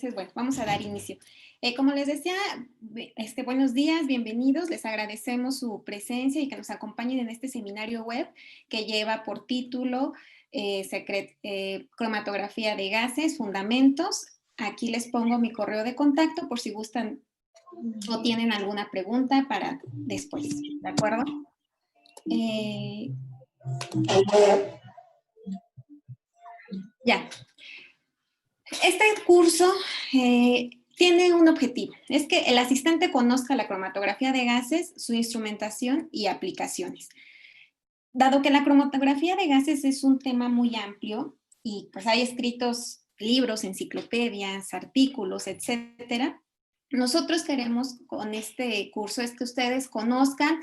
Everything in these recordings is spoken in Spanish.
Entonces, bueno, vamos a dar inicio. Como les decía, buenos días, bienvenidos. Les agradecemos su presencia y que nos acompañen en este seminario web que lleva por título Cromatografía de gases, fundamentos. Aquí les pongo mi correo de contacto por si gustan o tienen alguna pregunta para después, ¿de acuerdo? Ya. Este curso tiene un objetivo, es que el asistente conozca la cromatografía de gases, su instrumentación y aplicaciones. Dado que la cromatografía de gases es un tema muy amplio y pues hay escritos libros, enciclopedias, artículos, etcétera, nosotros queremos con este curso es que ustedes conozcan,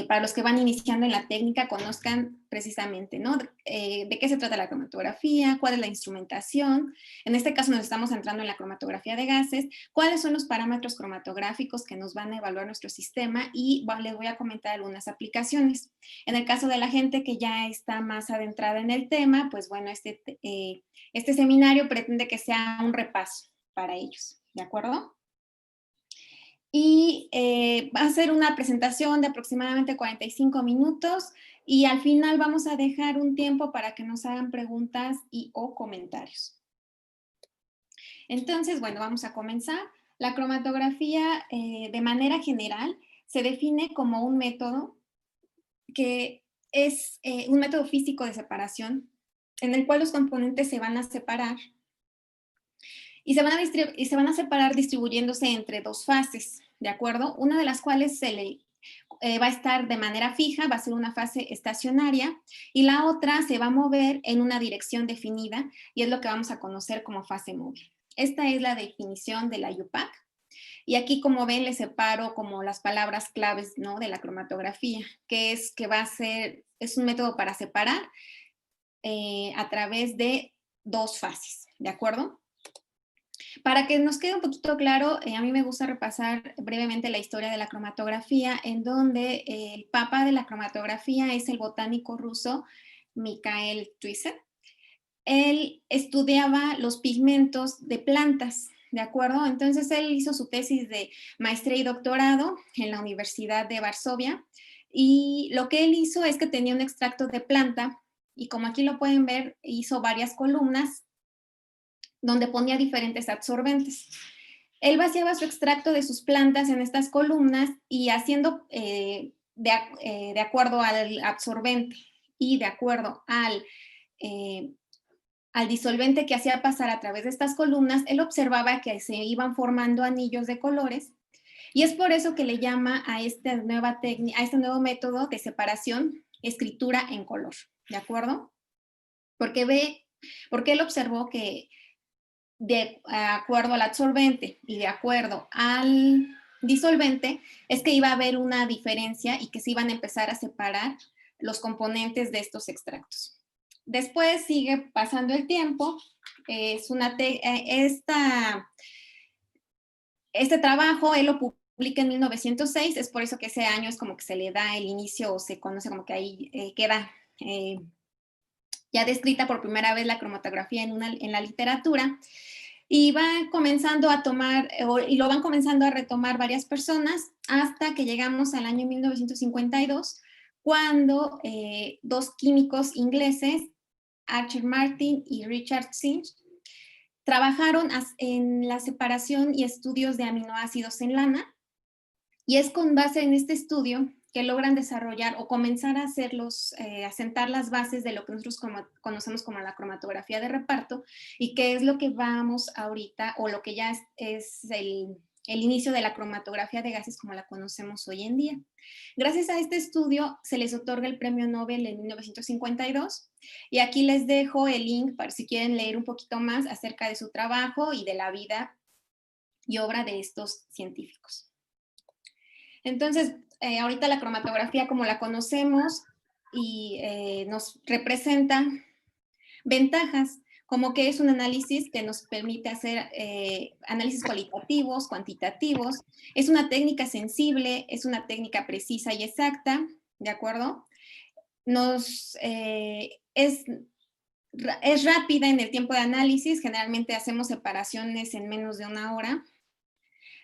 para los que van iniciando en la técnica, conozcan precisamente, ¿no? De qué se trata la cromatografía, cuál es la instrumentación. En este caso nos estamos centrando en la cromatografía de gases, cuáles son los parámetros cromatográficos que nos van a evaluar nuestro sistema y les voy a comentar algunas aplicaciones. En el caso de la gente que ya está más adentrada en el tema, pues bueno, este seminario pretende que sea un repaso para ellos, ¿de acuerdo? Y va a ser una presentación de aproximadamente 45 minutos y al final vamos a dejar un tiempo para que nos hagan preguntas y o comentarios. Entonces, bueno, vamos a comenzar. La cromatografía, de manera general, se define como un método que es un método físico de separación en el cual los componentes se van a separar y se van a separar distribuyéndose entre dos fases, ¿de acuerdo? Una de las cuales va a estar de manera fija, va a ser una fase estacionaria, y la otra se va a mover en una dirección definida, y es lo que vamos a conocer como fase móvil. Esta es la definición de la UPAC, y aquí, como ven, les separo como las palabras claves, ¿no?, de la cromatografía, que es un método para separar a través de dos fases, ¿de acuerdo? Para que nos quede un poquito claro, a mí me gusta repasar brevemente la historia de la cromatografía, en donde el papa de la cromatografía es el botánico ruso Mikhail Twiser. Él estudiaba los pigmentos de plantas, ¿de acuerdo? Entonces él hizo su tesis de maestría y doctorado en la Universidad de Varsovia, y lo que él hizo es que tenía un extracto de planta, y como aquí lo pueden ver, hizo varias columnas donde ponía diferentes absorbentes. Él vaciaba su extracto de sus plantas en estas columnas y haciendo de acuerdo al absorbente y de acuerdo al disolvente que hacía pasar a través de estas columnas, él observaba que se iban formando anillos de colores, y es por eso que le llama a esta a este nuevo método de separación escritura en color, ¿de acuerdo? Porque él observó que de acuerdo al absorbente y de acuerdo al disolvente, es que iba a haber una diferencia y que se iban a empezar a separar los componentes de estos extractos. Después sigue pasando el tiempo, este trabajo él lo publica en 1906, es por eso que ese año es como que se le da el inicio o se conoce como que ahí queda ya descrita por primera vez la cromatografía en la literatura, y va comenzando a tomar, y lo van comenzando a retomar varias personas hasta que llegamos al año 1952, cuando dos químicos ingleses, Archer Martin y Richard Sinch, trabajaron en la separación y estudios de aminoácidos en lana, y es con base en este estudio que logran desarrollar o comenzar a sentar las bases de lo que nosotros conocemos como la cromatografía de reparto, y que es lo que vamos ahorita, o lo que ya es el inicio de la cromatografía de gases como la conocemos hoy en día. Gracias a este estudio se les otorga el premio Nobel en 1952, y aquí les dejo el link para si quieren leer un poquito más acerca de su trabajo y de la vida y obra de estos científicos. Entonces, ahorita la cromatografía como la conocemos y nos representa ventajas, como que es un análisis que nos permite hacer análisis cualitativos, cuantitativos, es una técnica sensible, es una técnica precisa y exacta, ¿de acuerdo? es rápida en el tiempo de análisis, generalmente hacemos separaciones en menos de 1 hora.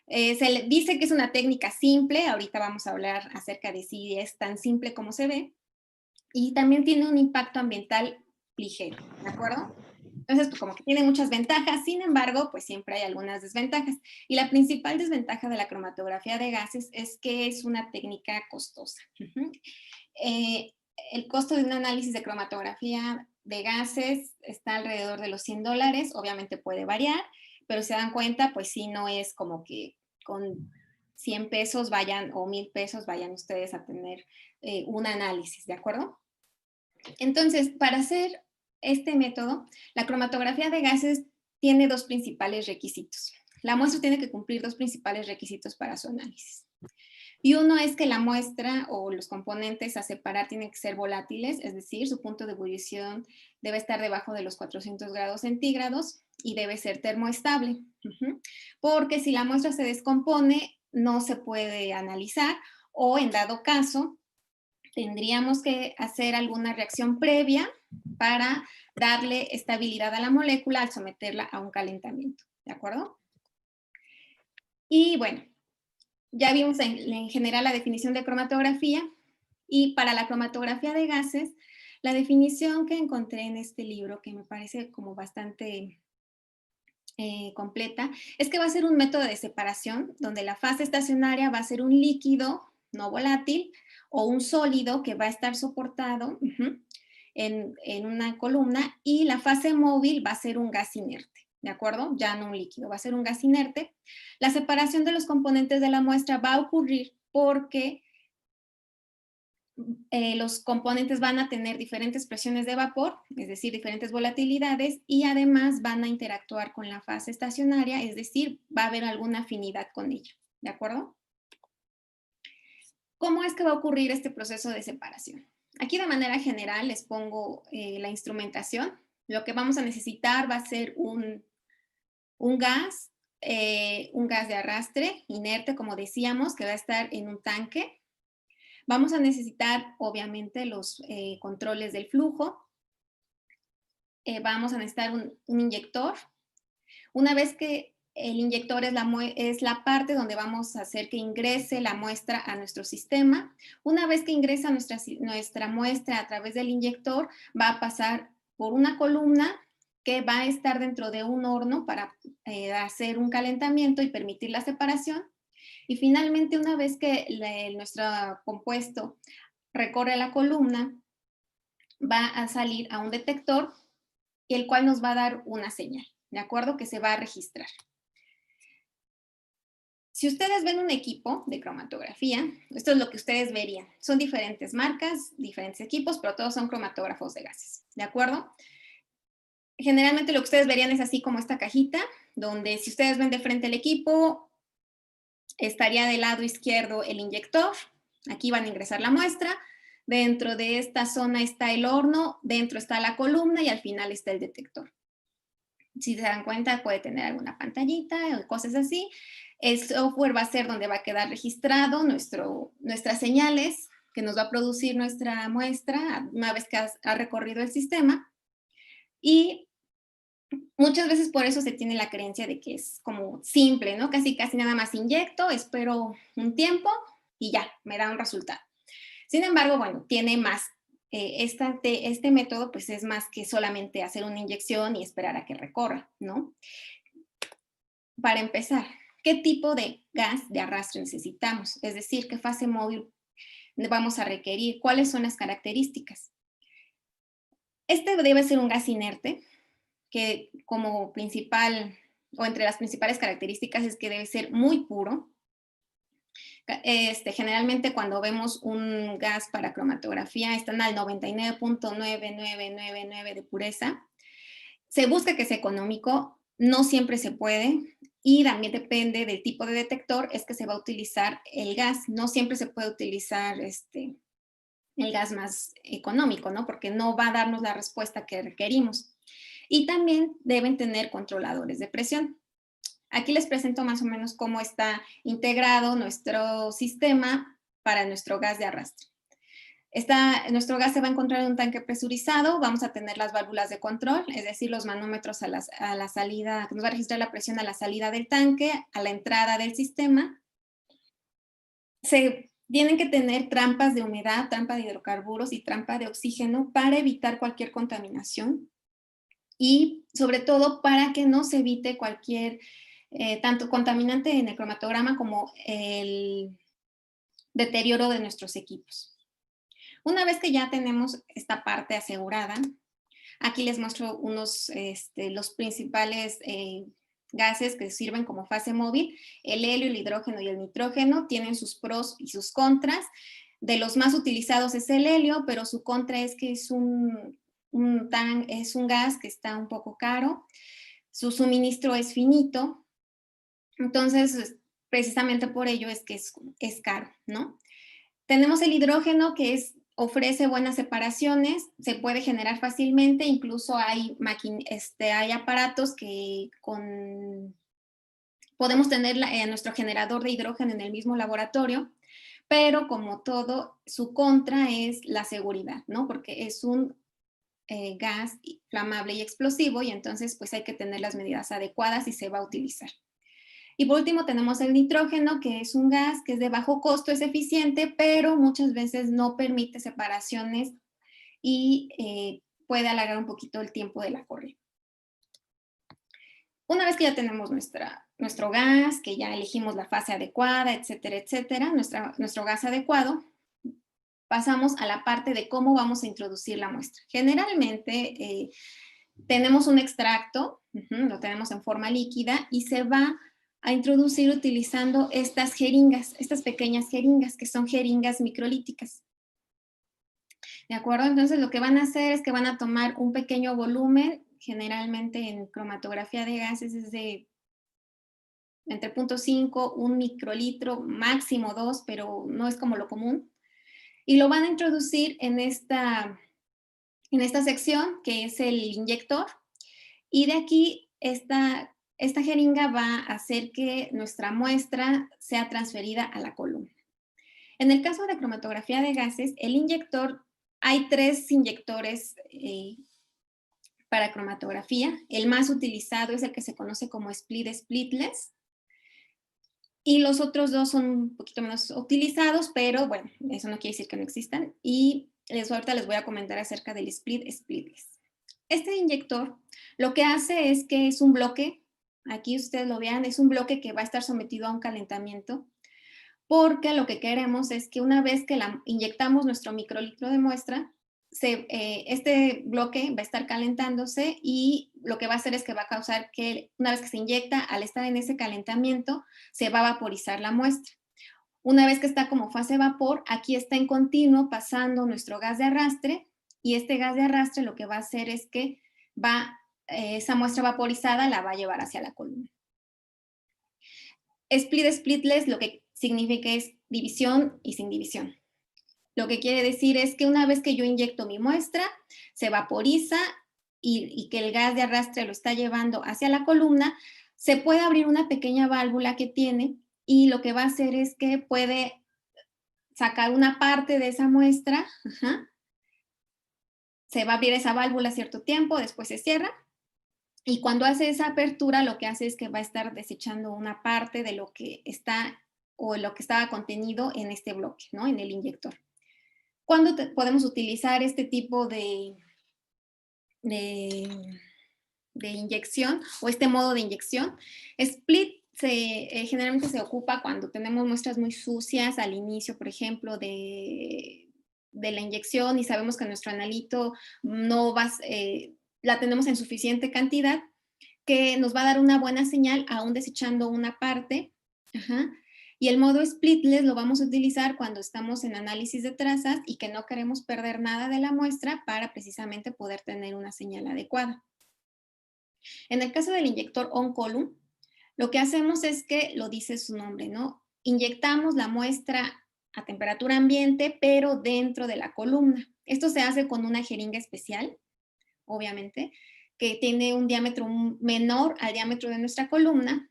Se le dice que es una técnica simple, ahorita vamos a hablar acerca de si es tan simple como se ve, y también tiene un impacto ambiental ligero, ¿de acuerdo? Entonces, pues como que tiene muchas ventajas, sin embargo, pues siempre hay algunas desventajas. Y la principal desventaja de la cromatografía de gases es que es una técnica costosa. Eh, el costo de un análisis de cromatografía de gases está alrededor de los $100, obviamente puede variar, pero se dan cuenta, pues sí, no es como que con 100 pesos vayan o 1000 pesos vayan ustedes a tener un análisis, ¿de acuerdo? Entonces, para hacer este método, la cromatografía de gases tiene dos principales requisitos. La muestra tiene que cumplir dos principales requisitos para su análisis. Y uno es que la muestra o los componentes a separar tienen que ser volátiles, es decir, su punto de ebullición debe estar debajo de los 400 grados centígrados y debe ser termoestable. Porque si la muestra se descompone, no se puede analizar o en dado caso, tendríamos que hacer alguna reacción previa para darle estabilidad a la molécula al someterla a un calentamiento, ¿de acuerdo? Y bueno, ya vimos en general la definición de cromatografía y para la cromatografía de gases, la definición que encontré en este libro, que me parece como bastante completa, es que va a ser un método de separación donde la fase estacionaria va a ser un líquido no volátil o un sólido que va a estar soportado en una columna y la fase móvil va a ser un gas inerte, ¿de acuerdo? Ya no un líquido, va a ser un gas inerte. La separación de los componentes de la muestra va a ocurrir porque los componentes van a tener diferentes presiones de vapor, es decir, diferentes volatilidades, y además van a interactuar con la fase estacionaria, es decir, va a haber alguna afinidad con ella, ¿de acuerdo? ¿Cómo es que va a ocurrir este proceso de separación? Aquí de manera general les pongo la instrumentación. Lo que vamos a necesitar va a ser un gas de arrastre inerte, como decíamos, que va a estar en un tanque. Vamos a necesitar, obviamente, los controles del flujo. Vamos a necesitar un inyector. Una vez que el inyector es la parte donde vamos a hacer que ingrese la muestra a nuestro sistema. Una vez que ingresa nuestra muestra a través del inyector, va a pasar por una columna que va a estar dentro de un horno para hacer un calentamiento y permitir la separación. Y finalmente, una vez que nuestro compuesto recorre la columna, va a salir a un detector, el cual nos va a dar una señal, ¿de acuerdo? Que se va a registrar. Si ustedes ven un equipo de cromatografía, esto es lo que ustedes verían. Son diferentes marcas, diferentes equipos, pero todos son cromatógrafos de gases, ¿de acuerdo? Generalmente lo que ustedes verían es así como esta cajita, donde si ustedes ven de frente el equipo, estaría del lado izquierdo el inyector, aquí van a ingresar la muestra, dentro de esta zona está el horno, dentro está la columna y al final está el detector. Si se dan cuenta, puede tener alguna pantallita o cosas así. El software va a ser donde va a quedar registrado nuestras señales que nos va a producir nuestra muestra una vez que ha recorrido el sistema. Y muchas veces por eso se tiene la creencia de que es como simple, ¿no? Casi nada más inyecto, espero un tiempo y ya, me da un resultado. Sin embargo, bueno, tiene más. Este método pues es más que solamente hacer una inyección y esperar a que recorra, ¿no? Para empezar, ¿qué tipo de gas de arrastre necesitamos? Es decir, ¿qué fase móvil vamos a requerir? ¿Cuáles son las características? Este debe ser un gas inerte, que como principal o entre las principales características es que debe ser muy puro. Generalmente cuando vemos un gas para cromatografía están al 99.9999 de pureza. Se busca que sea económico, no siempre se puede y también depende del tipo de detector, es que se va a utilizar el gas. No siempre se puede utilizar el gas más económico, ¿no? Porque no va a darnos la respuesta que requerimos. Y también deben tener controladores de presión. Aquí les presento más o menos cómo está integrado nuestro sistema para nuestro gas de arrastre. Nuestro gas se va a encontrar en un tanque presurizado, vamos a tener las válvulas de control, es decir, los manómetros a la salida, que nos va a registrar la presión a la salida del tanque, a la entrada del sistema. Se tienen que tener trampas de humedad, trampa de hidrocarburos y trampa de oxígeno para evitar cualquier contaminación y sobre todo para que no se evite cualquier, tanto contaminante en el cromatograma como el deterioro de nuestros equipos. Una vez que ya tenemos esta parte asegurada, aquí les muestro los principales gases que sirven como fase móvil. El helio, el hidrógeno y el nitrógeno tienen sus pros y sus contras. De los más utilizados es el helio, pero su contra es que es un gas que está un poco caro. Su suministro es finito. Entonces, precisamente por ello es que es caro, ¿no? Tenemos el hidrógeno que ofrece buenas separaciones, se puede generar fácilmente, incluso hay aparatos que podemos tener nuestro generador de hidrógeno en el mismo laboratorio, pero como todo, su contra es la seguridad, ¿no? Porque es un gas inflamable y explosivo y entonces pues hay que tener las medidas adecuadas y se va a utilizar. Y por último tenemos el nitrógeno, que es un gas que es de bajo costo, es eficiente, pero muchas veces no permite separaciones y puede alargar un poquito el tiempo de la corrida. Una vez que ya tenemos nuestro gas, que ya elegimos la fase adecuada, etcétera, etcétera, nuestro gas adecuado, pasamos a la parte de cómo vamos a introducir la muestra. Generalmente tenemos un extracto, lo tenemos en forma líquida y se va a introducir utilizando estas jeringas, estas pequeñas jeringas, que son jeringas microlíticas. ¿De acuerdo? Entonces lo que van a hacer es que van a tomar un pequeño volumen, generalmente en cromatografía de gases es de entre 0.5, 1 microlitro, máximo 2, pero no es como lo común. Y lo van a introducir en esta sección, que es el inyector, y de aquí esta jeringa va a hacer que nuestra muestra sea transferida a la columna. En el caso de cromatografía de gases, el inyector, hay 3 inyectores para cromatografía. El más utilizado es el que se conoce como split-splitless, y los otros 2 son un poquito menos utilizados, pero bueno, eso no quiere decir que no existan. Y ahorita les voy a comentar acerca del split-splitless. Este inyector lo que hace es que es un bloque, aquí ustedes lo vean, es un bloque que va a estar sometido a un calentamiento, porque lo que queremos es que una vez que inyectamos nuestro microlitro de muestra, este bloque va a estar calentándose y lo que va a hacer es que va a causar que una vez que se inyecta, al estar en ese calentamiento, se va a vaporizar la muestra. Una vez que está como fase vapor, aquí está en continuo pasando nuestro gas de arrastre y este gas de arrastre lo que va a hacer es que esa muestra vaporizada la va a llevar hacia la columna. Split-splitless lo que significa es división y sin división. Lo que quiere decir es que una vez que yo inyecto mi muestra, se vaporiza y que el gas de arrastre lo está llevando hacia la columna, se puede abrir una pequeña válvula que tiene y lo que va a hacer es que puede sacar una parte de esa muestra, se va a abrir esa válvula cierto tiempo, después se cierra, y cuando hace esa apertura lo que hace es que va a estar desechando una parte de lo que está o lo que estaba contenido en este bloque, ¿no? En el inyector. ¿Cuándo podemos utilizar este tipo de inyección o este modo de inyección? Split generalmente se ocupa cuando tenemos muestras muy sucias al inicio, por ejemplo, de la inyección y sabemos que nuestro analito no la tenemos en suficiente cantidad, que nos va a dar una buena señal aún desechando una parte. Y el modo splitless lo vamos a utilizar cuando estamos en análisis de trazas y que no queremos perder nada de la muestra para precisamente poder tener una señal adecuada. En el caso del inyector on-column, lo que hacemos es que, lo dice su nombre, ¿no? Inyectamos la muestra a temperatura ambiente, pero dentro de la columna. Esto se hace con una jeringa especial, obviamente, que tiene un diámetro menor al diámetro de nuestra columna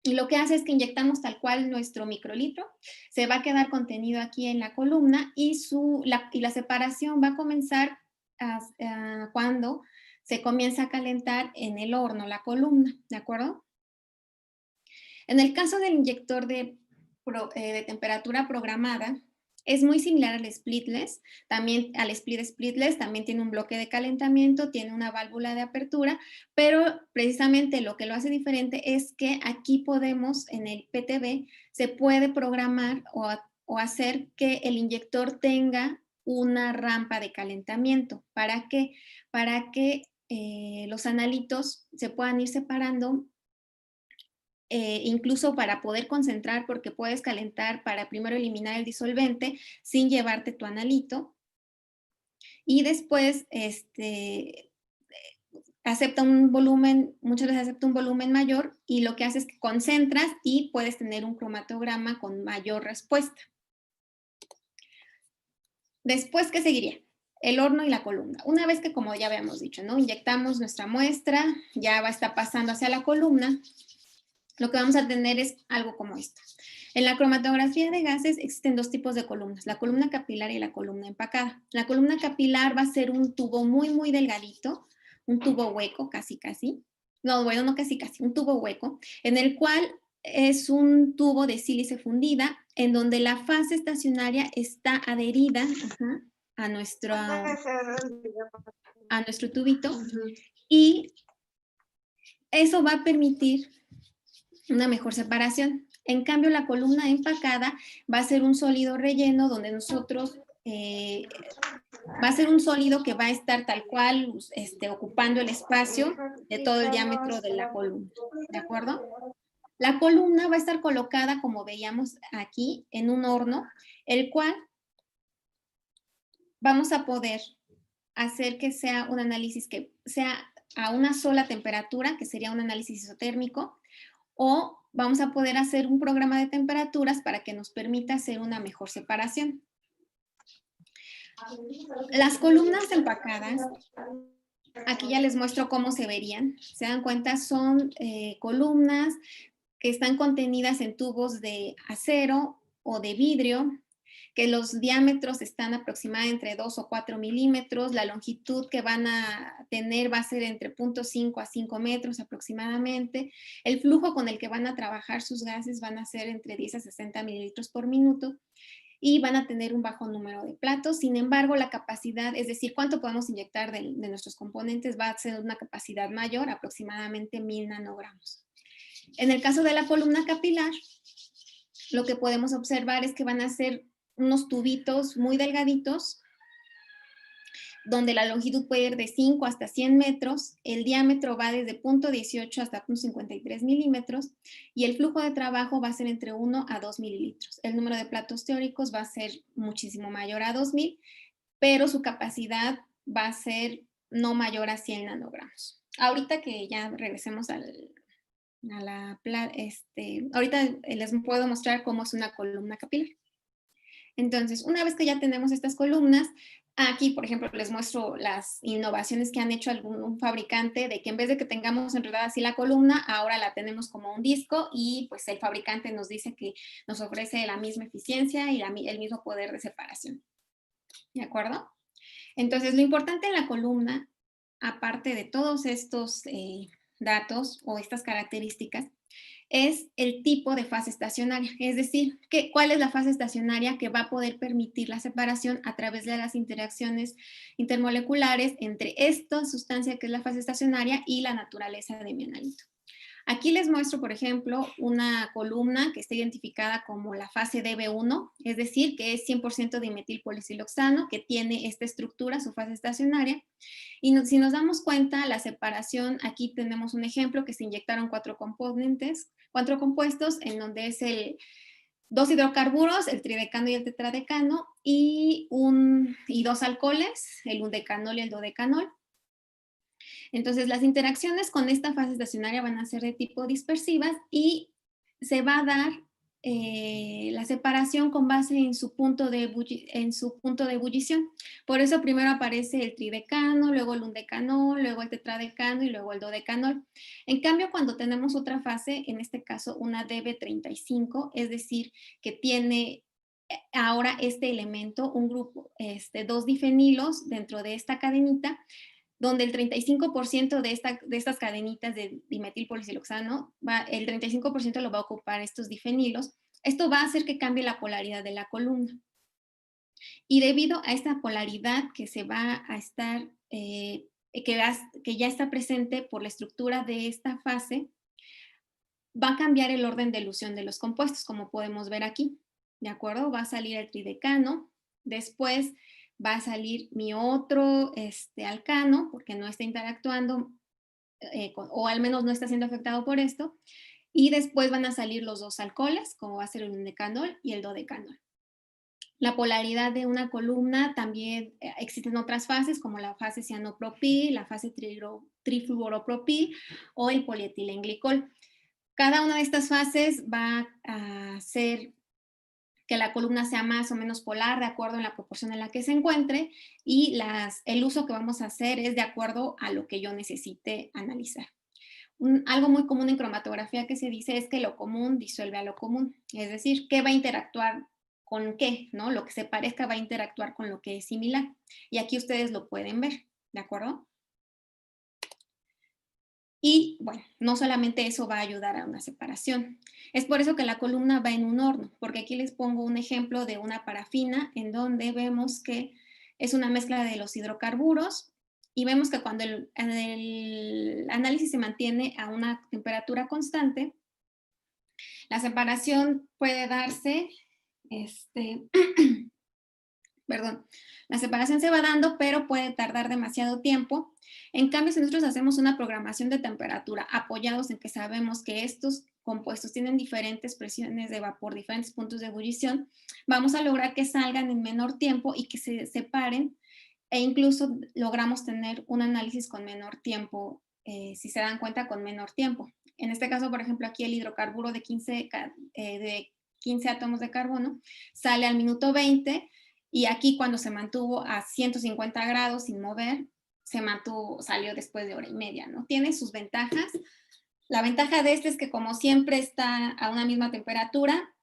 Y lo que hace es que inyectamos tal cual nuestro microlitro, se va a quedar contenido aquí en la columna y la separación va a comenzar cuando se comienza a calentar en el horno la columna, ¿de acuerdo? En el caso del inyector de temperatura programada, es muy similar al splitless, también al splitless, también tiene un bloque de calentamiento, tiene una válvula de apertura, pero precisamente lo que lo hace diferente es que aquí podemos, en el PTB, se puede programar o hacer que el inyector tenga una rampa de calentamiento. ¿Para qué? Para que los analitos se puedan ir separando, incluso para poder concentrar, porque puedes calentar para primero eliminar el disolvente sin llevarte tu analito. Y después, acepta un volumen, muchas veces acepta un volumen mayor y lo que hace es que concentras y puedes tener un cromatograma con mayor respuesta. Después, ¿qué seguiría? El horno y la columna. Una vez que, como ya habíamos dicho, ¿no? Inyectamos nuestra muestra, ya va a estar pasando hacia la columna, lo que vamos a tener es algo como esto. En la cromatografía de gases existen dos tipos de columnas, la columna capilar y la columna empacada. La columna capilar va a ser un tubo muy, muy delgadito, un tubo hueco, casi, casi. No, bueno, no casi, casi, un tubo hueco, en el cual es un tubo de sílice fundida, en donde la fase estacionaria está adherida a nuestro tubito, y eso va a permitir una mejor separación. En cambio, la columna empacada va a ser un sólido relleno donde nosotros, va a ser un sólido que va a estar tal cual, ocupando el espacio de todo el diámetro de la columna, ¿de acuerdo? La columna va a estar colocada, como veíamos aquí, en un horno, el cual vamos a poder hacer que sea un análisis que sea a una sola temperatura, que sería un análisis isotérmico, o vamos a poder hacer un programa de temperaturas para que nos permita hacer una mejor separación. Las columnas empacadas, aquí ya les muestro cómo se verían. Se dan cuenta, son columnas que están contenidas en tubos de acero o de vidrio, que los diámetros están aproximadamente entre 2 o 4 milímetros, la longitud que van a tener va a ser entre 0.5 a 5 metros aproximadamente, el flujo con el que van a trabajar sus gases van a ser entre 10 a 60 mililitros por minuto, y van a tener un bajo número de platos. Sin embargo, la capacidad, es decir, cuánto podemos inyectar de nuestros componentes, va a ser una capacidad mayor, aproximadamente 1000 nanogramos. En el caso de la columna capilar, lo que podemos observar es que van a ser unos tubitos muy delgaditos, donde la longitud puede ir de 5 hasta 100 metros, el diámetro va desde 0.18 hasta 0.53 milímetros, y el flujo de trabajo va a ser entre 1 a 2 mililitros. El número de platos teóricos va a ser muchísimo mayor a 2000, pero su capacidad va a ser no mayor a 100 nanogramos. Ahorita que ya regresemos ahorita les puedo mostrar cómo es una columna capilar. Entonces, una vez que ya tenemos estas columnas, aquí, por ejemplo, les muestro las innovaciones que han hecho algún fabricante, de que en vez de que tengamos enredada así la columna, ahora la tenemos como un disco, y pues el fabricante nos dice que nos ofrece la misma eficiencia y el mismo poder de separación. ¿De acuerdo? Entonces, lo importante en la columna, aparte de todos estos datos o estas características, es el tipo de fase estacionaria, es decir, cuál es la fase estacionaria que va a poder permitir la separación a través de las interacciones intermoleculares entre esta sustancia que es la fase estacionaria y la naturaleza de mi analito. Aquí les muestro, por ejemplo, una columna que está identificada como la fase DB1, es decir, que es 100% dimetilpolisiloxano, que tiene esta estructura, su fase estacionaria. Y si nos damos cuenta, la separación, aquí tenemos un ejemplo que se inyectaron 4 compuestos, en donde es el 2 hidrocarburos, el tridecano y el tetradecano, y 2 alcoholes, el undecanol y el dodecanol. Entonces, las interacciones con esta fase estacionaria van a ser de tipo dispersivas y se va a dar la separación con base en su punto de ebullición. Por eso primero aparece el tridecano, luego el undecanol, luego el tetradecano y luego el dodecanol. En cambio, cuando tenemos otra fase, en este caso una DB35, es decir, que tiene ahora este elemento, un grupo, dos difenilos dentro de esta cadenita, donde el 35% de estas cadenitas de dimetilpolicilloxano, el 35% lo va a ocupar estos difenilos. Esto va a hacer que cambie la polaridad de la columna. Y debido a esta polaridad que se va a estar, que ya está presente por la estructura de esta fase, va a cambiar el orden de elusión de los compuestos, como podemos ver aquí. ¿De acuerdo? Va a salir el tridecano, después va a salir mi otro alcano, porque no está interactuando, o al menos no está siendo afectado por esto, y después van a salir los dos alcoholes, como va a ser el undecanol y el dodecanol. La polaridad de una columna también existen otras fases, como la fase cianopropil, la fase trifluoropropil o el polietilenglicol. Cada una de estas fases va a hacer que la columna sea más o menos polar de acuerdo en la proporción en la que se encuentre, y el uso que vamos a hacer es de acuerdo a lo que yo necesite analizar. Algo muy común en cromatografía que se dice es que lo común disuelve a lo común, es decir, ¿qué va a interactuar con qué? ¿No? Lo que se parezca va a interactuar con lo que es similar. Y aquí ustedes lo pueden ver, ¿de acuerdo? Y bueno, no solamente eso va a ayudar a una separación. Es por eso que la columna va en un horno, porque aquí les pongo un ejemplo de una parafina en donde vemos que es una mezcla de los hidrocarburos, y vemos que cuando el análisis se mantiene a una temperatura constante, la separación puede darse, perdón, la separación se va dando, pero puede tardar demasiado tiempo. En cambio, si nosotros hacemos una programación de temperatura apoyados en que sabemos que estos compuestos tienen diferentes presiones de vapor, diferentes puntos de ebullición, vamos a lograr que salgan en menor tiempo y que se separen, e incluso logramos tener un análisis con menor tiempo, si se dan cuenta, con menor tiempo. En este caso, por ejemplo, aquí el hidrocarburo de 15 átomos de carbono sale al minuto 20, y aquí cuando se mantuvo a 150 grados sin mover, salió después de hora y media, ¿no? Tiene sus ventajas. La ventaja de este es que como siempre está a una misma temperatura,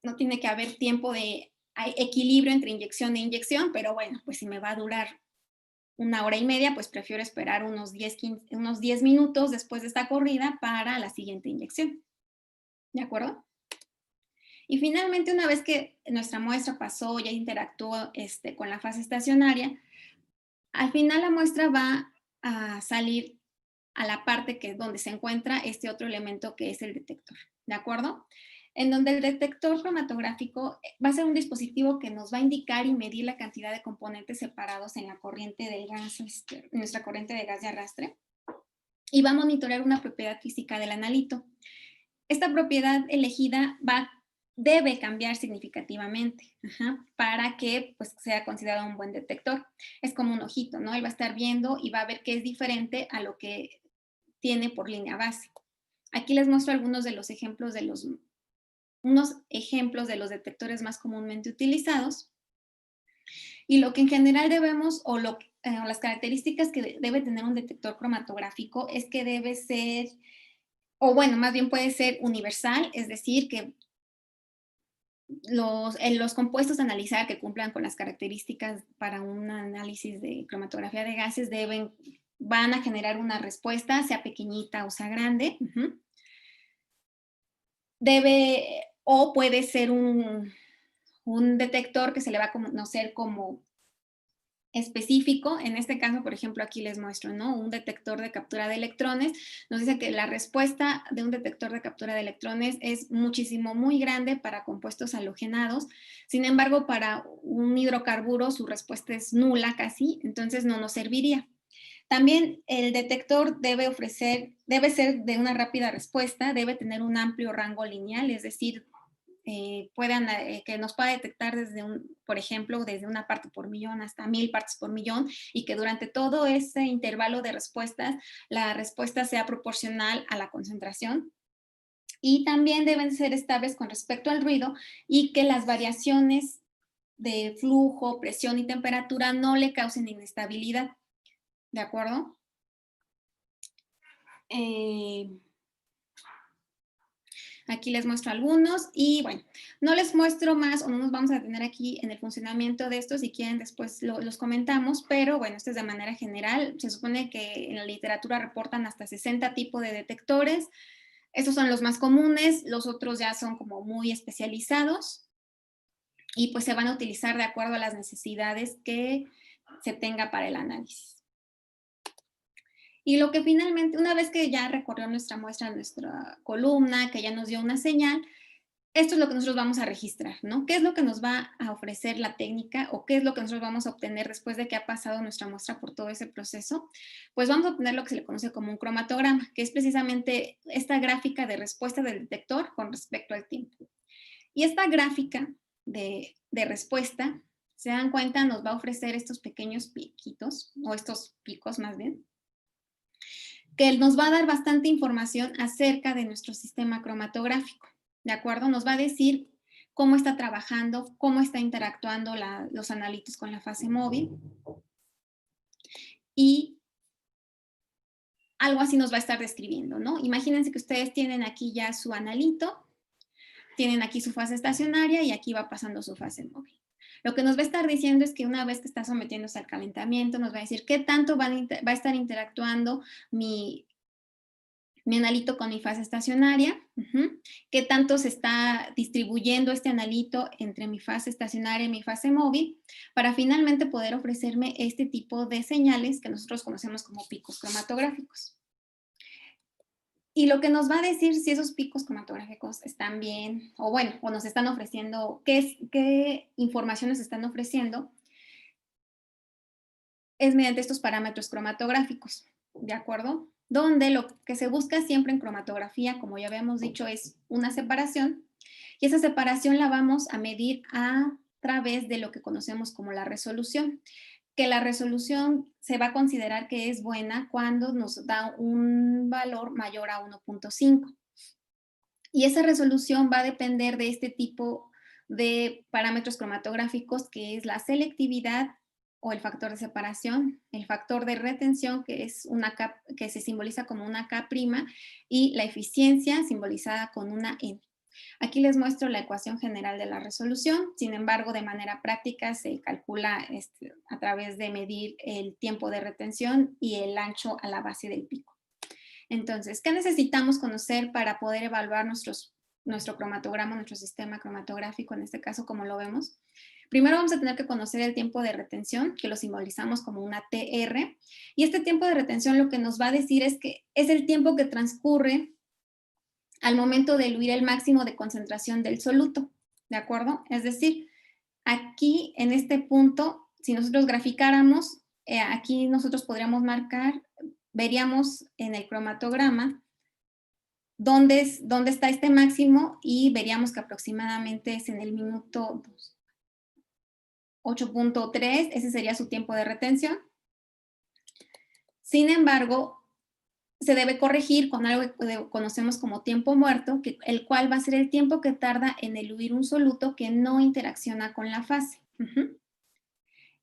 no tiene que haber tiempo de equilibrio entre inyección e inyección, pero bueno, pues si me va a durar una hora y media, pues prefiero esperar unos 10 minutos después de esta corrida para la siguiente inyección. ¿De acuerdo? Y finalmente, una vez que nuestra muestra pasó, ya interactuó con la fase estacionaria, al final la muestra va a salir a la parte donde se encuentra este otro elemento que es el detector, ¿de acuerdo? En donde el detector cromatográfico va a ser un dispositivo que nos va a indicar y medir la cantidad de componentes separados en la corriente del gas, nuestra corriente de gas de arrastre, y va a monitorear una propiedad física del analito. Esta propiedad elegida debe cambiar significativamente, para que pues, sea considerado un buen detector. Es como un ojito, ¿no? Él va a estar viendo y va a ver que es diferente a lo que tiene por línea base. Aquí les muestro algunos de los ejemplos unos ejemplos de los detectores más comúnmente utilizados. Y lo que en general debemos, o las características que debe tener un detector cromatográfico es que debe ser, o bueno, más bien puede ser universal, es decir, que los compuestos a analizar que cumplan con las características para un análisis de cromatografía de gases van a generar una respuesta, sea pequeñita o sea grande. O puede ser un detector que se le va a conocer como específico. En este caso, por ejemplo, aquí les muestro, ¿no? Un detector de captura de electrones. Nos dice que la respuesta de un detector de captura de electrones es muchísimo, muy grande para compuestos halogenados. Sin embargo, para un hidrocarburo su respuesta es nula casi, entonces no nos serviría. También el detector debe ser de una rápida respuesta, debe tener un amplio rango lineal, es decir, que nos pueda detectar por ejemplo, desde una parte por millón hasta 1000 partes por millón, y que durante todo ese intervalo de respuestas, la respuesta sea proporcional a la concentración. Y también deben ser estables con respecto al ruido y que las variaciones de flujo, presión y temperatura no le causen inestabilidad. ¿De acuerdo? Aquí les muestro algunos y bueno, no les muestro más o no nos vamos a detener aquí en el funcionamiento de estos, si quieren después los comentamos, pero bueno, esto es de manera general. Se supone que en la literatura reportan hasta 60 tipos de detectores. Estos son los más comunes, los otros ya son como muy especializados y pues se van a utilizar de acuerdo a las necesidades que se tenga para el análisis. Y lo que finalmente, una vez que ya recorrió nuestra muestra, nuestra columna, que ya nos dio una señal, esto es lo que nosotros vamos a registrar, ¿no? ¿Qué es lo que nos va a ofrecer la técnica o qué es lo que nosotros vamos a obtener después de que ha pasado nuestra muestra por todo ese proceso? Pues vamos a obtener lo que se le conoce como un cromatograma, que es precisamente esta gráfica de respuesta del detector con respecto al tiempo. Y esta gráfica de respuesta, se dan cuenta, nos va a ofrecer estos pequeños piquitos, o estos picos más bien, que nos va a dar bastante información acerca de nuestro sistema cromatográfico, ¿de acuerdo? Nos va a decir cómo está trabajando, cómo está interactuando los analitos con la fase móvil y algo así nos va a estar describiendo, ¿no? Imagínense que ustedes tienen aquí ya su analito, tienen aquí su fase estacionaria y aquí va pasando su fase móvil. Lo que nos va a estar diciendo es que una vez que está sometiéndose al calentamiento, nos va a decir qué tanto va a estar interactuando mi analito con mi fase estacionaria, qué tanto se está distribuyendo este analito entre mi fase estacionaria y mi fase móvil, para finalmente poder ofrecerme este tipo de señales que nosotros conocemos como picos cromatográficos. Y lo que nos va a decir si esos picos cromatográficos están bien, o bueno, o nos están ofreciendo, qué información nos están ofreciendo, es mediante estos parámetros cromatográficos, ¿de acuerdo? Donde lo que se busca siempre en cromatografía, como ya habíamos dicho, es una separación, y esa separación la vamos a medir a través de lo que conocemos como la resolución, que la resolución se va a considerar que es buena cuando nos da un valor mayor a 1.5. Y esa resolución va a depender de este tipo de parámetros cromatográficos, que es la selectividad o el factor de separación, el factor de retención, que es una K, que se simboliza como una K', y la eficiencia simbolizada con una N. Aquí les muestro la ecuación general de la resolución, sin embargo, de manera práctica se calcula a través de medir el tiempo de retención y el ancho a la base del pico. Entonces, ¿qué necesitamos conocer para poder evaluar nuestro cromatograma, nuestro sistema cromatográfico, en este caso, como lo vemos? Primero vamos a tener que conocer el tiempo de retención, que lo simbolizamos como una TR, y este tiempo de retención lo que nos va a decir es que es el tiempo que transcurre al momento de diluir el máximo de concentración del soluto, ¿de acuerdo? Es decir, aquí en este punto, si nosotros graficáramos, aquí nosotros podríamos marcar, veríamos en el cromatograma dónde está este máximo y veríamos que aproximadamente es en el minuto 8.3, ese sería su tiempo de retención. Sin embargo, se debe corregir con algo que conocemos como tiempo muerto, el cual va a ser el tiempo que tarda en eluir un soluto que no interacciona con la fase.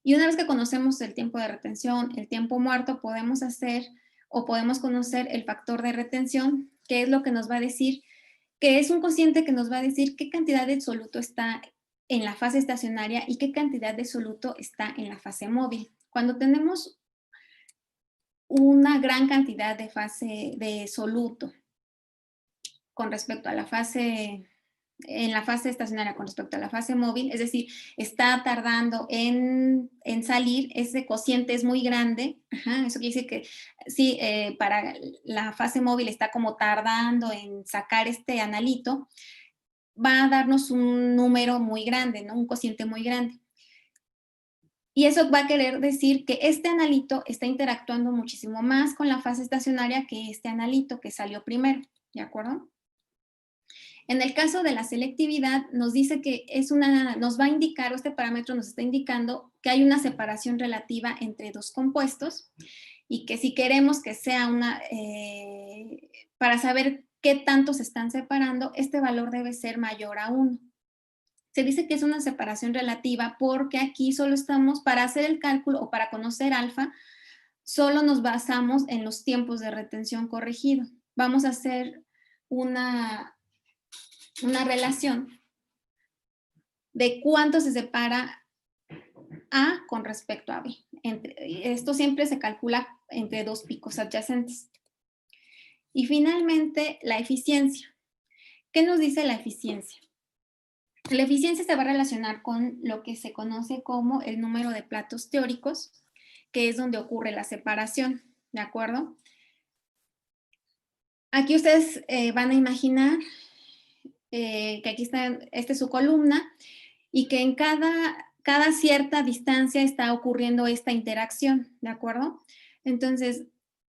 Y una vez que conocemos el tiempo de retención, el tiempo muerto, podemos hacer o podemos conocer el factor de retención, que es lo que nos va a decir, que es un cociente que nos va a decir qué cantidad de soluto está en la fase estacionaria y qué cantidad de soluto está en la fase móvil. Cuando tenemos una gran cantidad de soluto con respecto a la fase, en la fase estacionaria con respecto a la fase móvil, es decir, está tardando en salir, ese cociente es muy grande, eso quiere decir que sí, para la fase móvil está como tardando en sacar este analito, va a darnos un número muy grande, ¿no? Un cociente muy grande. Y eso va a querer decir que este analito está interactuando muchísimo más con la fase estacionaria que este analito que salió primero, ¿de acuerdo? En el caso de la selectividad, nos dice que nos va a indicar, o este parámetro nos está indicando que hay una separación relativa entre dos compuestos y que si queremos que sea para saber qué tanto se están separando, este valor debe ser mayor a 1. Se dice que es una separación relativa porque aquí solo estamos, para hacer el cálculo o para conocer alfa, solo nos basamos en los tiempos de retención corregido. Vamos a hacer una relación de cuánto se separa A con respecto a B. Esto siempre se calcula entre dos picos adyacentes. Y finalmente, la eficiencia. ¿Qué nos dice la eficiencia? La eficiencia se va a relacionar con lo que se conoce como el número de platos teóricos, que es donde ocurre la separación, ¿de acuerdo? Aquí ustedes van a imaginar que aquí está, esta es su columna, y que en cada cierta distancia está ocurriendo esta interacción, ¿de acuerdo? Entonces,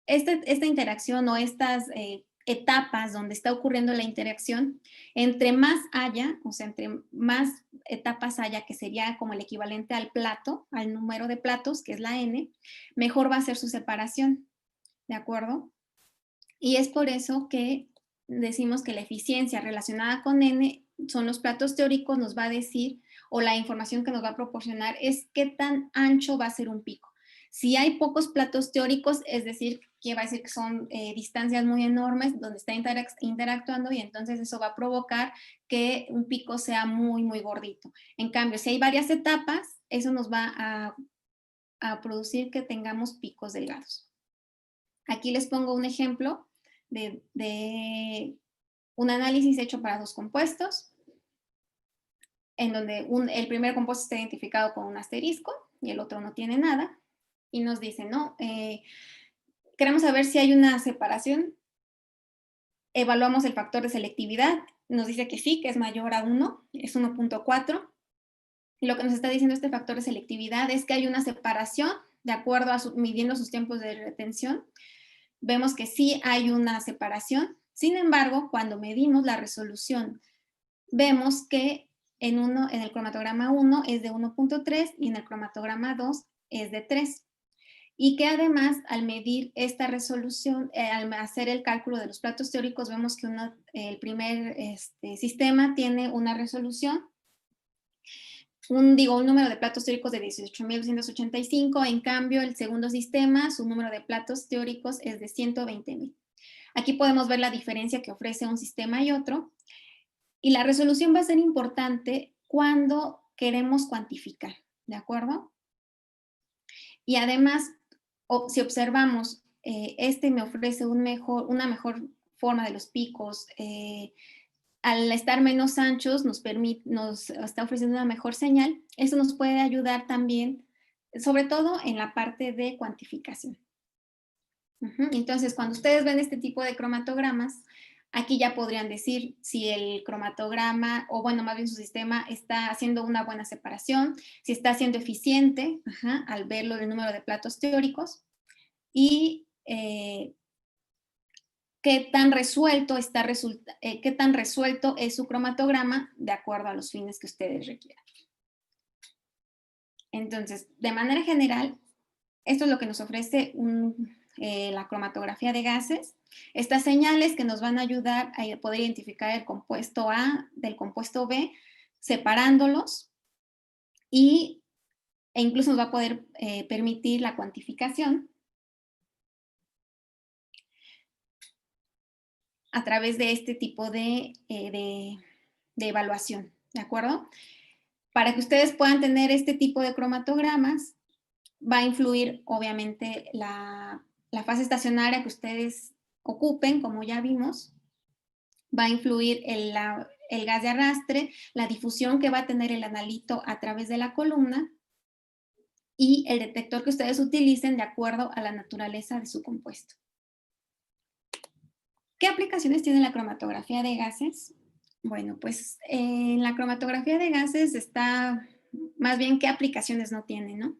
esta interacción o estas etapas donde está ocurriendo la interacción, entre más haya, o sea, entre más etapas haya, que sería como el equivalente al plato, al número de platos, que es la n, mejor va a ser su separación, ¿de acuerdo? Y es por eso que decimos que la eficiencia relacionada con n son los platos teóricos, nos va a decir, o la información que nos va a proporcionar es qué tan ancho va a ser un pico. Si hay pocos platos teóricos, es decir, que va a decir que son distancias muy enormes donde está interactuando, y entonces eso va a provocar que un pico sea muy, muy gordito. En cambio, si hay varias etapas, eso nos va a producir que tengamos picos delgados. Aquí les pongo un ejemplo de un análisis hecho para dos compuestos, en donde el primer compuesto está identificado con un asterisco y el otro no tiene nada, y nos dice, no, queremos saber si hay una separación, evaluamos el factor de selectividad, nos dice que sí, que es mayor a 1, es 1.4, y lo que nos está diciendo este factor de selectividad es que hay una separación de acuerdo a midiendo sus tiempos de retención. Vemos que sí hay una separación. Sin embargo, cuando medimos la resolución, vemos que en el cromatograma 1 es de 1.3 y en el cromatograma 2 es de 3. Y que además, al medir esta resolución, al hacer el cálculo de los platos teóricos, vemos que el primer sistema tiene una resolución, un número de platos teóricos de 18.285, en cambio el segundo sistema, su número de platos teóricos es de 120.000. Aquí podemos ver la diferencia que ofrece un sistema y otro, y la resolución va a ser importante cuando queremos cuantificar, ¿de acuerdo? Y además, si observamos, me ofrece una mejor forma de los picos, al estar menos anchos nos está ofreciendo una mejor señal. Eso nos puede ayudar también, sobre todo en la parte de cuantificación. Entonces, cuando ustedes ven este tipo de cromatogramas, aquí ya podrían decir si el cromatograma, o bueno, más bien su sistema, está haciendo una buena separación, si está siendo eficiente, al verlo del número de platos teóricos, y qué tan resuelto es su cromatograma de acuerdo a los fines que ustedes requieran. Entonces, de manera general, esto es lo que nos ofrece la cromatografía de gases. Estas señales que nos van a ayudar a poder identificar el compuesto A del compuesto B, separándolos, e incluso nos va a poder permitir la cuantificación a través de este tipo de evaluación, ¿de acuerdo? Para que ustedes puedan tener este tipo de cromatogramas, va a influir, obviamente, la fase estacionaria que ustedes ocupen, como ya vimos. Va a influir el gas de arrastre, la difusión que va a tener el analito a través de la columna y el detector que ustedes utilicen de acuerdo a la naturaleza de su compuesto. ¿Qué aplicaciones tiene la cromatografía de gases? Bueno, pues en la cromatografía de gases está, más bien, ¿qué aplicaciones no tiene, no?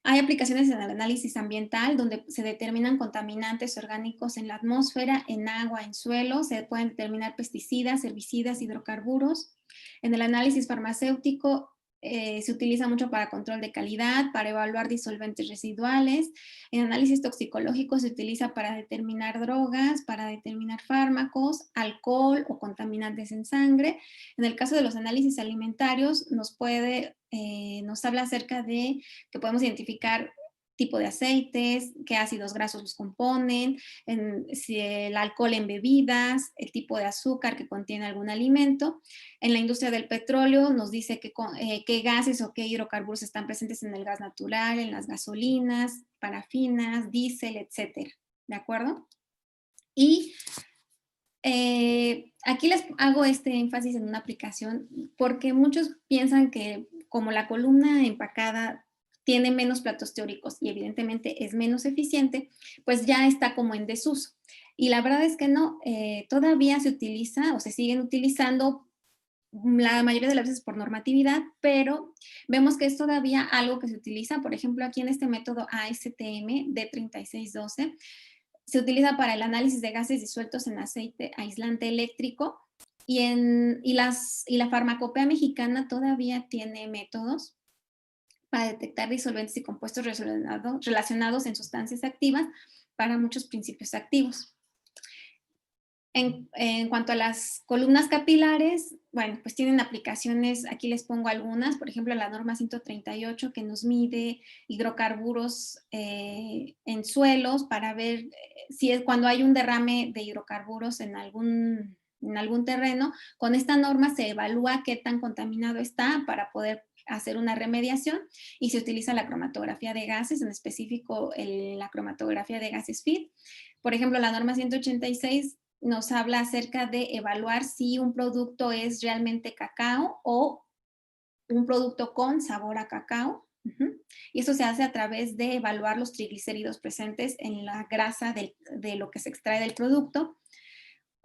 Hay aplicaciones en el análisis ambiental donde se determinan contaminantes orgánicos en la atmósfera, en agua, en suelo, se pueden determinar pesticidas, herbicidas, hidrocarburos. En el análisis farmacéutico se utiliza mucho para control de calidad, para evaluar disolventes residuales. En análisis toxicológico se utiliza para determinar drogas, para determinar fármacos, alcohol o contaminantes en sangre. En el caso de los análisis alimentarios nos habla acerca de que podemos identificar tipo de aceites, qué ácidos grasos los componen, si el alcohol en bebidas, el tipo de azúcar que contiene algún alimento. En la industria del petróleo nos dice qué gases o qué hidrocarburos están presentes en el gas natural, en las gasolinas, parafinas, diésel, etcétera. ¿De acuerdo? Y aquí les hago este énfasis en una aplicación porque muchos piensan que como la columna empacada tiene menos platos teóricos y evidentemente es menos eficiente, pues ya está como en desuso. Y la verdad es que no, todavía se utiliza o se siguen utilizando la mayoría de las veces por normatividad, pero vemos que es todavía algo que se utiliza, por ejemplo, aquí en este método ASTM D3612, se utiliza para el análisis de gases disueltos en aceite aislante eléctrico y la farmacopea mexicana todavía tiene métodos para detectar disolventes y compuestos relacionados en sustancias activas para muchos principios activos. En cuanto a las columnas capilares, bueno, pues tienen aplicaciones, aquí les pongo algunas, por ejemplo, la norma 138 que nos mide hidrocarburos en suelos para ver si es cuando hay un derrame de hidrocarburos en algún terreno. Con esta norma se evalúa qué tan contaminado está para poder hacer una remediación y se utiliza la cromatografía de gases, en específico la cromatografía de gases FID. Por ejemplo, la norma 186 nos habla acerca de evaluar si un producto es realmente cacao o un producto con sabor a cacao. Y eso se hace a través de evaluar los triglicéridos presentes en la grasa de lo que se extrae del producto.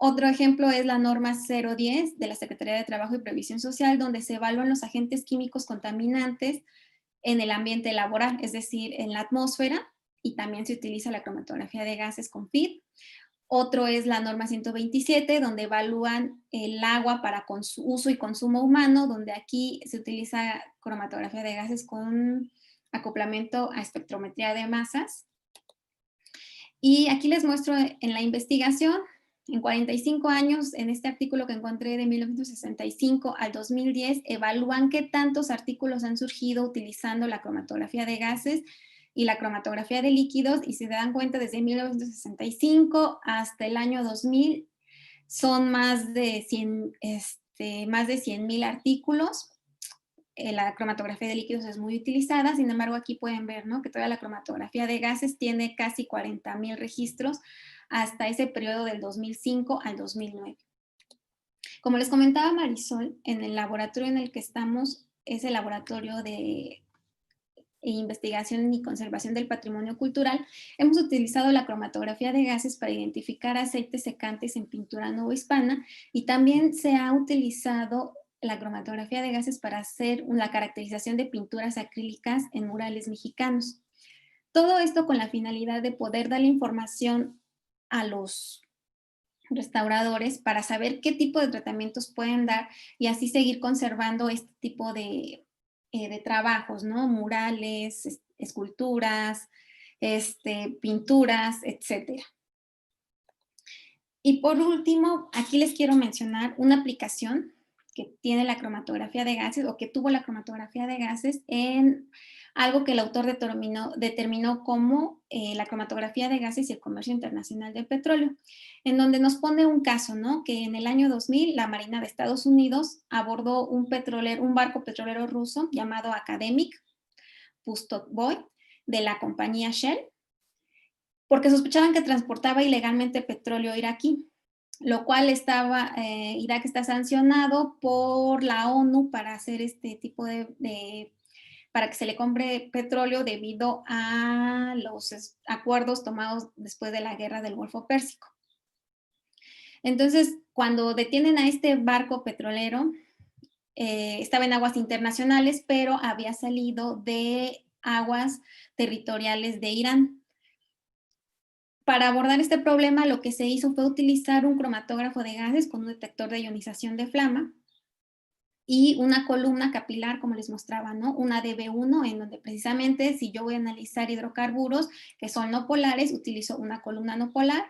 Otro ejemplo es la norma 010 de la Secretaría de Trabajo y Previsión Social, donde se evalúan los agentes químicos contaminantes en el ambiente laboral, es decir, en la atmósfera, y también se utiliza la cromatografía de gases con FID. Otro es la norma 127, donde evalúan el agua para uso y consumo humano, donde aquí se utiliza cromatografía de gases con acoplamiento a espectrometría de masas. Y aquí les muestro en la investigación, en 45 años, en este artículo que encontré de 1965 al 2010, evalúan qué tantos artículos han surgido utilizando la cromatografía de gases y la cromatografía de líquidos, y se dan cuenta desde 1965 hasta el año 2000, son más de 100,000 artículos. La cromatografía de líquidos es muy utilizada, sin embargo aquí pueden ver, ¿no?, que toda la cromatografía de gases tiene casi 40,000 registros hasta ese periodo del 2005 al 2009. Como les comentaba Marisol, en el laboratorio en el que estamos es el laboratorio de investigación y conservación del patrimonio cultural. Hemos utilizado la cromatografía de gases para identificar aceites secantes en pintura novohispana y también se ha utilizado la cromatografía de gases para hacer la caracterización de pinturas acrílicas en murales mexicanos. Todo esto con la finalidad de poder dar la información a los restauradores para saber qué tipo de tratamientos pueden dar y así seguir conservando este tipo de trabajos, ¿no? Murales, esculturas, pinturas, etcétera. Y por último, aquí les quiero mencionar una aplicación que tiene la cromatografía de gases o que tuvo la cromatografía de gases en algo que el autor determinó como la cromatografía de gases y el comercio internacional del petróleo, en donde nos pone un caso, ¿no? Que en el año 2000 la Marina de Estados Unidos abordó un barco petrolero ruso llamado Academic Pustotvoy de la compañía Shell, porque sospechaban que transportaba ilegalmente petróleo iraquí, lo cual Irak está sancionado por la ONU para hacer este tipo para que se le compre petróleo debido a los acuerdos tomados después de la guerra del Golfo Pérsico. Entonces, cuando detienen a este barco petrolero, estaba en aguas internacionales, pero había salido de aguas territoriales de Irán. Para abordar este problema, lo que se hizo fue utilizar un cromatógrafo de gases con un detector de ionización de flama y una columna capilar, como les mostraba, ¿no? Una DB1, en donde precisamente si yo voy a analizar hidrocarburos que son no polares, utilizo una columna no polar.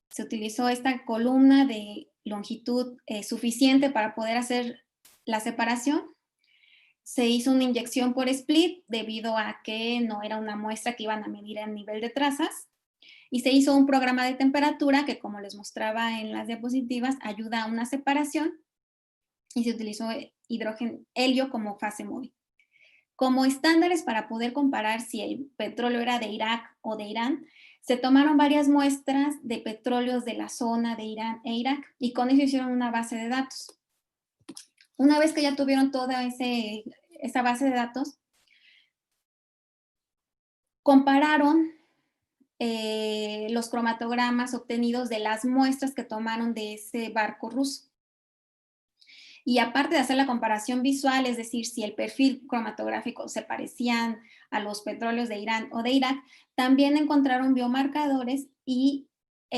Se utilizó esta columna de longitud suficiente para poder hacer la separación. Se hizo una inyección por split debido a que no era una muestra que iban a medir el nivel de trazas. Y se hizo un programa de temperatura que, como les mostraba en las diapositivas, ayuda a una separación, y se utilizó hidrógeno, helio como fase móvil. Como estándares para poder comparar si el petróleo era de Irak o de Irán, se tomaron varias muestras de petróleos de la zona de Irán e Irak, y con eso hicieron una base de datos. Una vez que ya tuvieron toda esa base de datos, compararon los cromatogramas obtenidos de las muestras que tomaron de ese barco ruso. Y aparte de hacer la comparación visual, es decir, si el perfil cromatográfico se parecían a los petróleos de Irán o de Irak, también encontraron biomarcadores e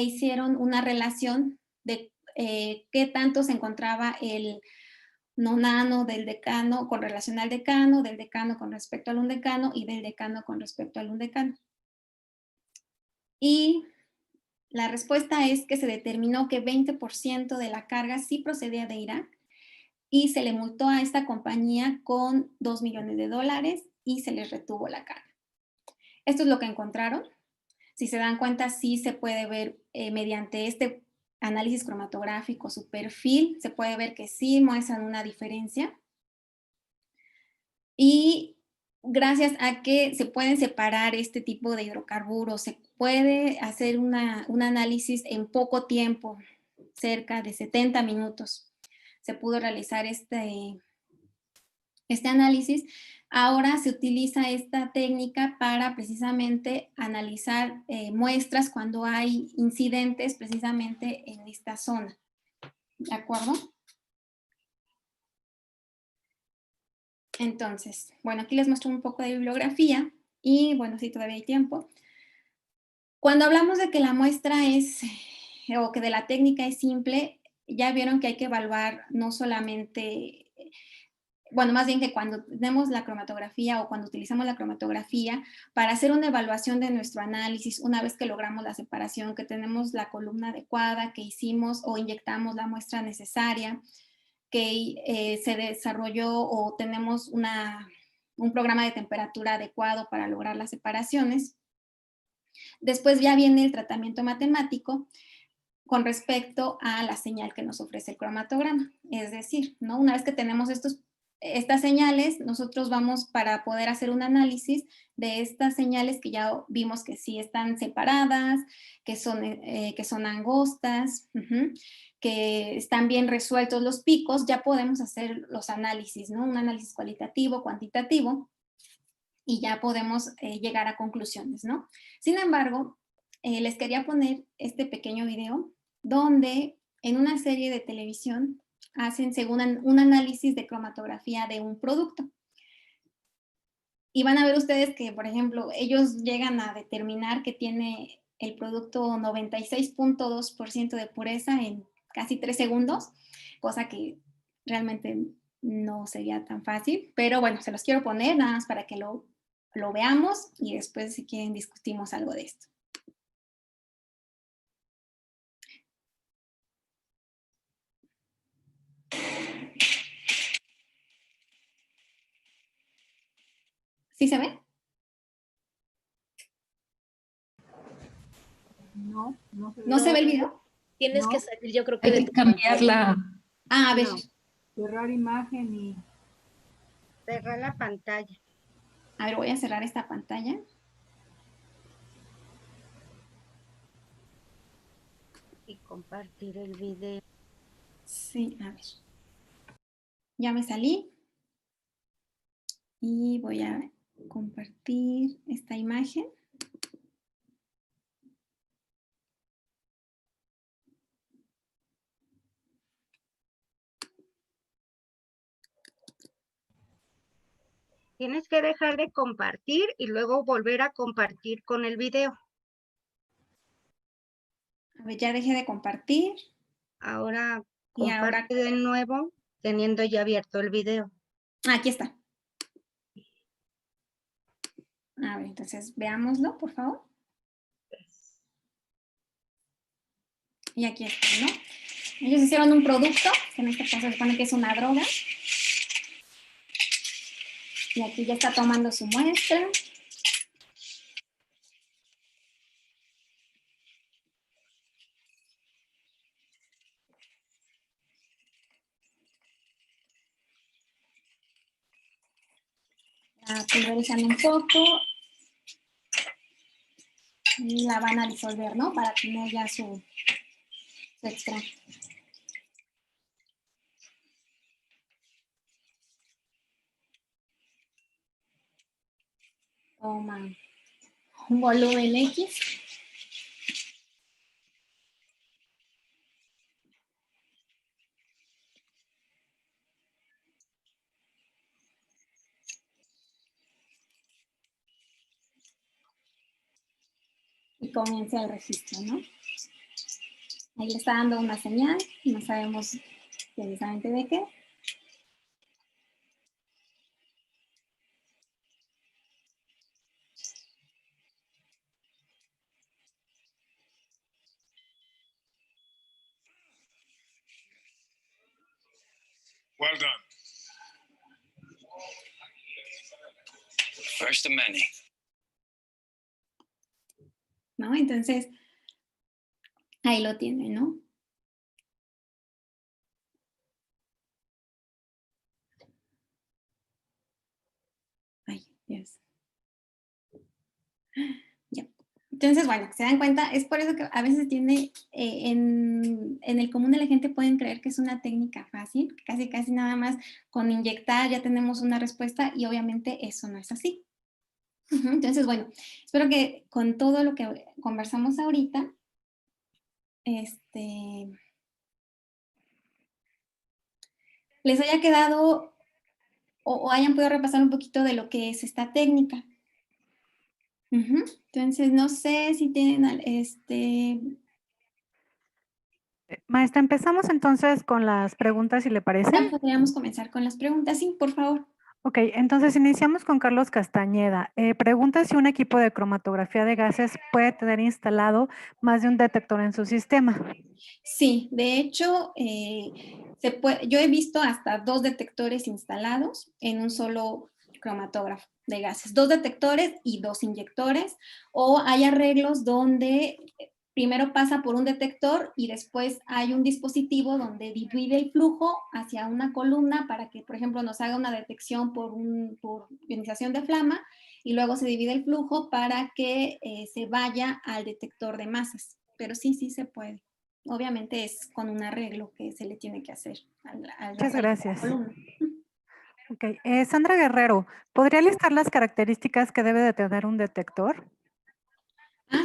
hicieron una relación de qué tanto se encontraba el nonano del decano con relación al decano, del decano con respecto al undecano y del decano con respecto al undecano. Y la respuesta es que se determinó que 20% de la carga sí procedía de Irak, y se le multó a esta compañía con $2 millones y se les retuvo la carga. Esto es lo que encontraron. Si se dan cuenta, sí se puede ver mediante este análisis cromatográfico su perfil, se puede ver que sí muestran una diferencia. Y gracias a que se pueden separar este tipo de hidrocarburos, se puede hacer un análisis en poco tiempo, cerca de 70 minutos. Se pudo realizar este análisis. Ahora se utiliza esta técnica para precisamente analizar muestras cuando hay incidentes precisamente en esta zona. ¿De acuerdo? Entonces, bueno, aquí les muestro un poco de bibliografía y, bueno, si todavía hay tiempo. Cuando hablamos de que la muestra es, o que de la técnica es simple, ya vieron que hay que evaluar no solamente, bueno, más bien que cuando tenemos la cromatografía o cuando utilizamos la cromatografía para hacer una evaluación de nuestro análisis, una vez que logramos la separación, que tenemos la columna adecuada, que hicimos o inyectamos la muestra necesaria, que se desarrolló o tenemos un programa de temperatura adecuado para lograr las separaciones. Después ya viene el tratamiento matemático con respecto a la señal que nos ofrece el cromatograma. Es decir, ¿no? Una vez que tenemos estas señales, nosotros vamos para poder hacer un análisis de estas señales que ya vimos que sí están separadas, que son angostas, que están bien resueltos los picos, ya podemos hacer los análisis, ¿no? Un análisis cualitativo, cuantitativo, y ya podemos llegar a conclusiones, ¿no? Sin embargo, les quería poner este pequeño video donde en una serie de televisión hacen según un análisis de cromatografía de un producto. Y van a ver ustedes que, por ejemplo, ellos llegan a determinar que tiene el producto 96.2% de pureza en casi 3 segundos, cosa que realmente no sería tan fácil, pero bueno, se los quiero poner nada más para que lo veamos y después, si quieren, discutimos algo de esto. ¿Sí se ve? No, no se ve. ¿No se ve el video? Tienes No. que salir, yo creo que Hay de que tu cambiarla. Ah, a ver. No. Cerrar imagen y cerrar la pantalla. A ver, voy a cerrar esta pantalla. Y compartir el video. Sí, a ver. Ya me salí. Y voy a compartir esta imagen. Tienes que dejar de compartir y luego volver a compartir con el video. A ver, ya dejé de compartir. Ahora Y comparte de nuevo. teniendo ya abierto el video. Aquí está. A ver, entonces veámoslo, por favor. Y aquí está, ¿no? Ellos hicieron un producto, que en este caso se supone que es una droga. Y aquí ya está tomando su muestra. La pulverizan un poco. Y la van a disolver, ¿no? Para tener ya su extracto. Toma un volumen X. Y comienza el registro, ¿no? Ahí le está dando una señal, no sabemos precisamente de qué. Well done. First of many. ¿No? Entonces, ahí lo tiene, ¿no? Ay, Dios. Ya. Entonces, bueno, se dan cuenta, es por eso que a veces tiene, en el común de la gente pueden creer que es una técnica fácil, casi nada más con inyectar ya tenemos una respuesta y obviamente eso no es así. Entonces, bueno, espero que con todo lo que conversamos ahorita, les haya quedado o hayan podido repasar un poquito de lo que es esta técnica. Entonces, no sé si tienen, Maestra, empezamos entonces con las preguntas, si le parece. ya podríamos comenzar con las preguntas. Sí, por favor. Ok, entonces iniciamos con Carlos Castañeda. Pregunta si un equipo de cromatografía de gases puede tener instalado más de un detector en su sistema. Sí, de hecho, yo he visto hasta 2 detectores instalados en un solo cromatógrafo de gases. 2 detectores y 2 inyectores, o hay arreglos donde primero pasa por un detector y después hay un dispositivo donde divide el flujo hacia una columna para que, por ejemplo, nos haga una detección por ionización de flama y luego se divide el flujo para que se vaya al detector de masas. Pero sí se puede. Obviamente es con un arreglo que se le tiene que hacer al Muchas gracias. columna. Ok, Sandra Guerrero, ¿podría listar las características que debe de tener un detector?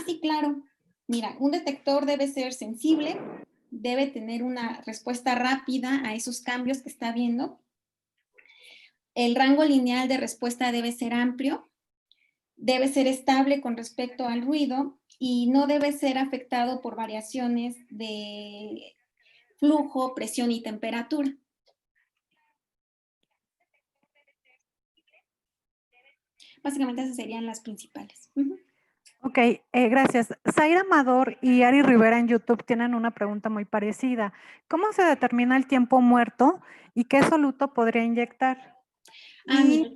Sí, claro. Mira, un detector debe ser sensible, debe tener una respuesta rápida a esos cambios que está viendo. El rango lineal de respuesta debe ser amplio, debe ser estable con respecto al ruido y no debe ser afectado por variaciones de flujo, presión y temperatura. Básicamente esas serían las principales. Ok, gracias. Zaira Amador y Ari Rivera en YouTube tienen una pregunta muy parecida. ¿Cómo se determina el tiempo muerto y qué soluto podría inyectar? Mira,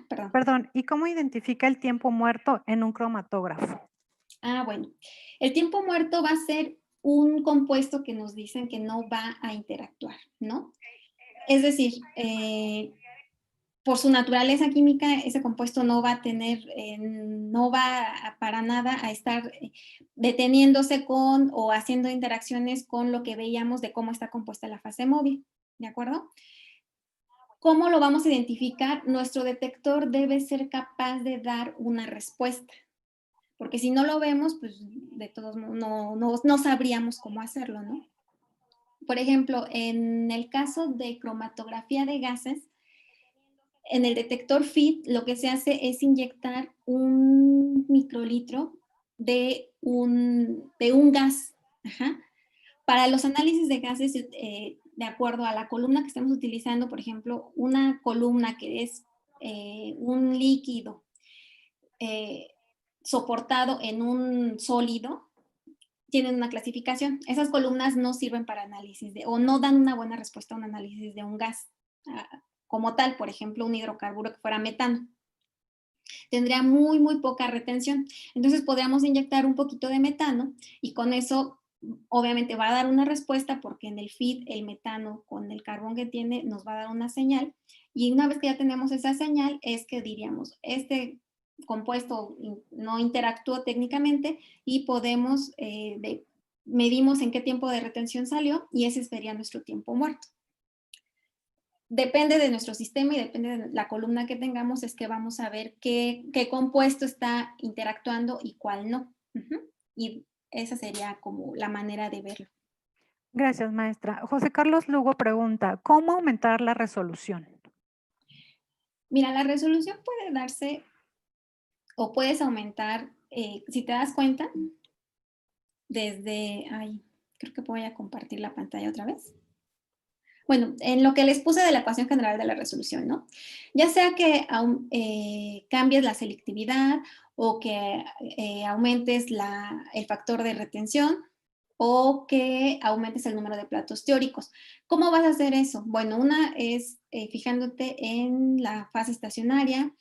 perdón. Perdón, ¿y cómo identifica el tiempo muerto en un cromatógrafo? Bueno, el tiempo muerto va a ser un compuesto que nos dicen que no va a interactuar, ¿no? Es decir, por su naturaleza química, ese compuesto no va a tener, no va para nada a estar deteniéndose con o haciendo interacciones con lo que veíamos de cómo está compuesta la fase móvil, ¿de acuerdo? ¿Cómo lo vamos a identificar? Nuestro detector debe ser capaz de dar una respuesta, porque si no lo vemos, pues de todos modos no sabríamos cómo hacerlo, ¿no? Por ejemplo, en el caso de cromatografía de gases, en el detector FIT lo que se hace es inyectar un microlitro de un gas. Para los análisis de gases de acuerdo a la columna que estemos utilizando, por ejemplo, una columna que es un líquido soportado en un sólido, tienen una clasificación. Esas columnas no sirven para análisis o no dan una buena respuesta a un análisis de un gas como tal, por ejemplo, un hidrocarburo que fuera metano. Tendría muy, muy poca retención. Entonces podríamos inyectar un poquito de metano y con eso obviamente va a dar una respuesta porque en el feed el metano con el carbón que tiene nos va a dar una señal y una vez que ya tenemos esa señal es que diríamos, este compuesto no interactuó técnicamente y podemos, medimos en qué tiempo de retención salió y ese sería nuestro tiempo muerto. Depende de nuestro sistema y depende de la columna que tengamos, es que vamos a ver qué compuesto está interactuando y cuál no. Y esa sería como la manera de verlo. Gracias, maestra. José Carlos Lugo pregunta, ¿cómo aumentar la resolución? Mira, la resolución puede darse o puedes aumentar, si te das cuenta, desde, creo que voy a compartir la pantalla otra vez. Bueno, en lo que les puse de la ecuación general de la resolución, ¿no? Ya sea que cambies la selectividad o que aumentes el factor de retención o que aumentes el número de platos teóricos. ¿Cómo vas a hacer eso? Bueno, una es fijándote en la fase estacionaria,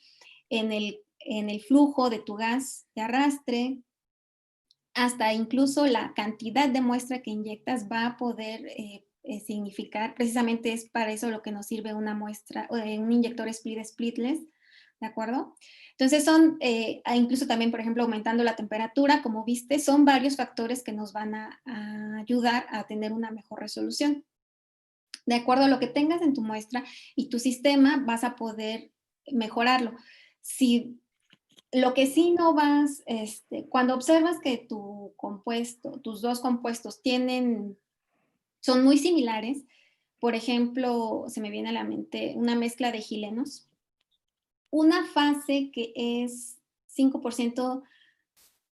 en el flujo de tu gas de arrastre, hasta incluso la cantidad de muestra que inyectas va a poder significar, precisamente es para eso lo que nos sirve una muestra, un inyector splitless, ¿de acuerdo? Entonces son, incluso también, por ejemplo, aumentando la temperatura, como viste, son varios factores que nos van a ayudar a tener una mejor resolución. De acuerdo a lo que tengas en tu muestra y tu sistema, vas a poder mejorarlo. Si lo que sí no vas, cuando observas que tu compuesto, tus dos compuestos son muy similares, por ejemplo, se me viene a la mente una mezcla de gilenos, una fase que es 5%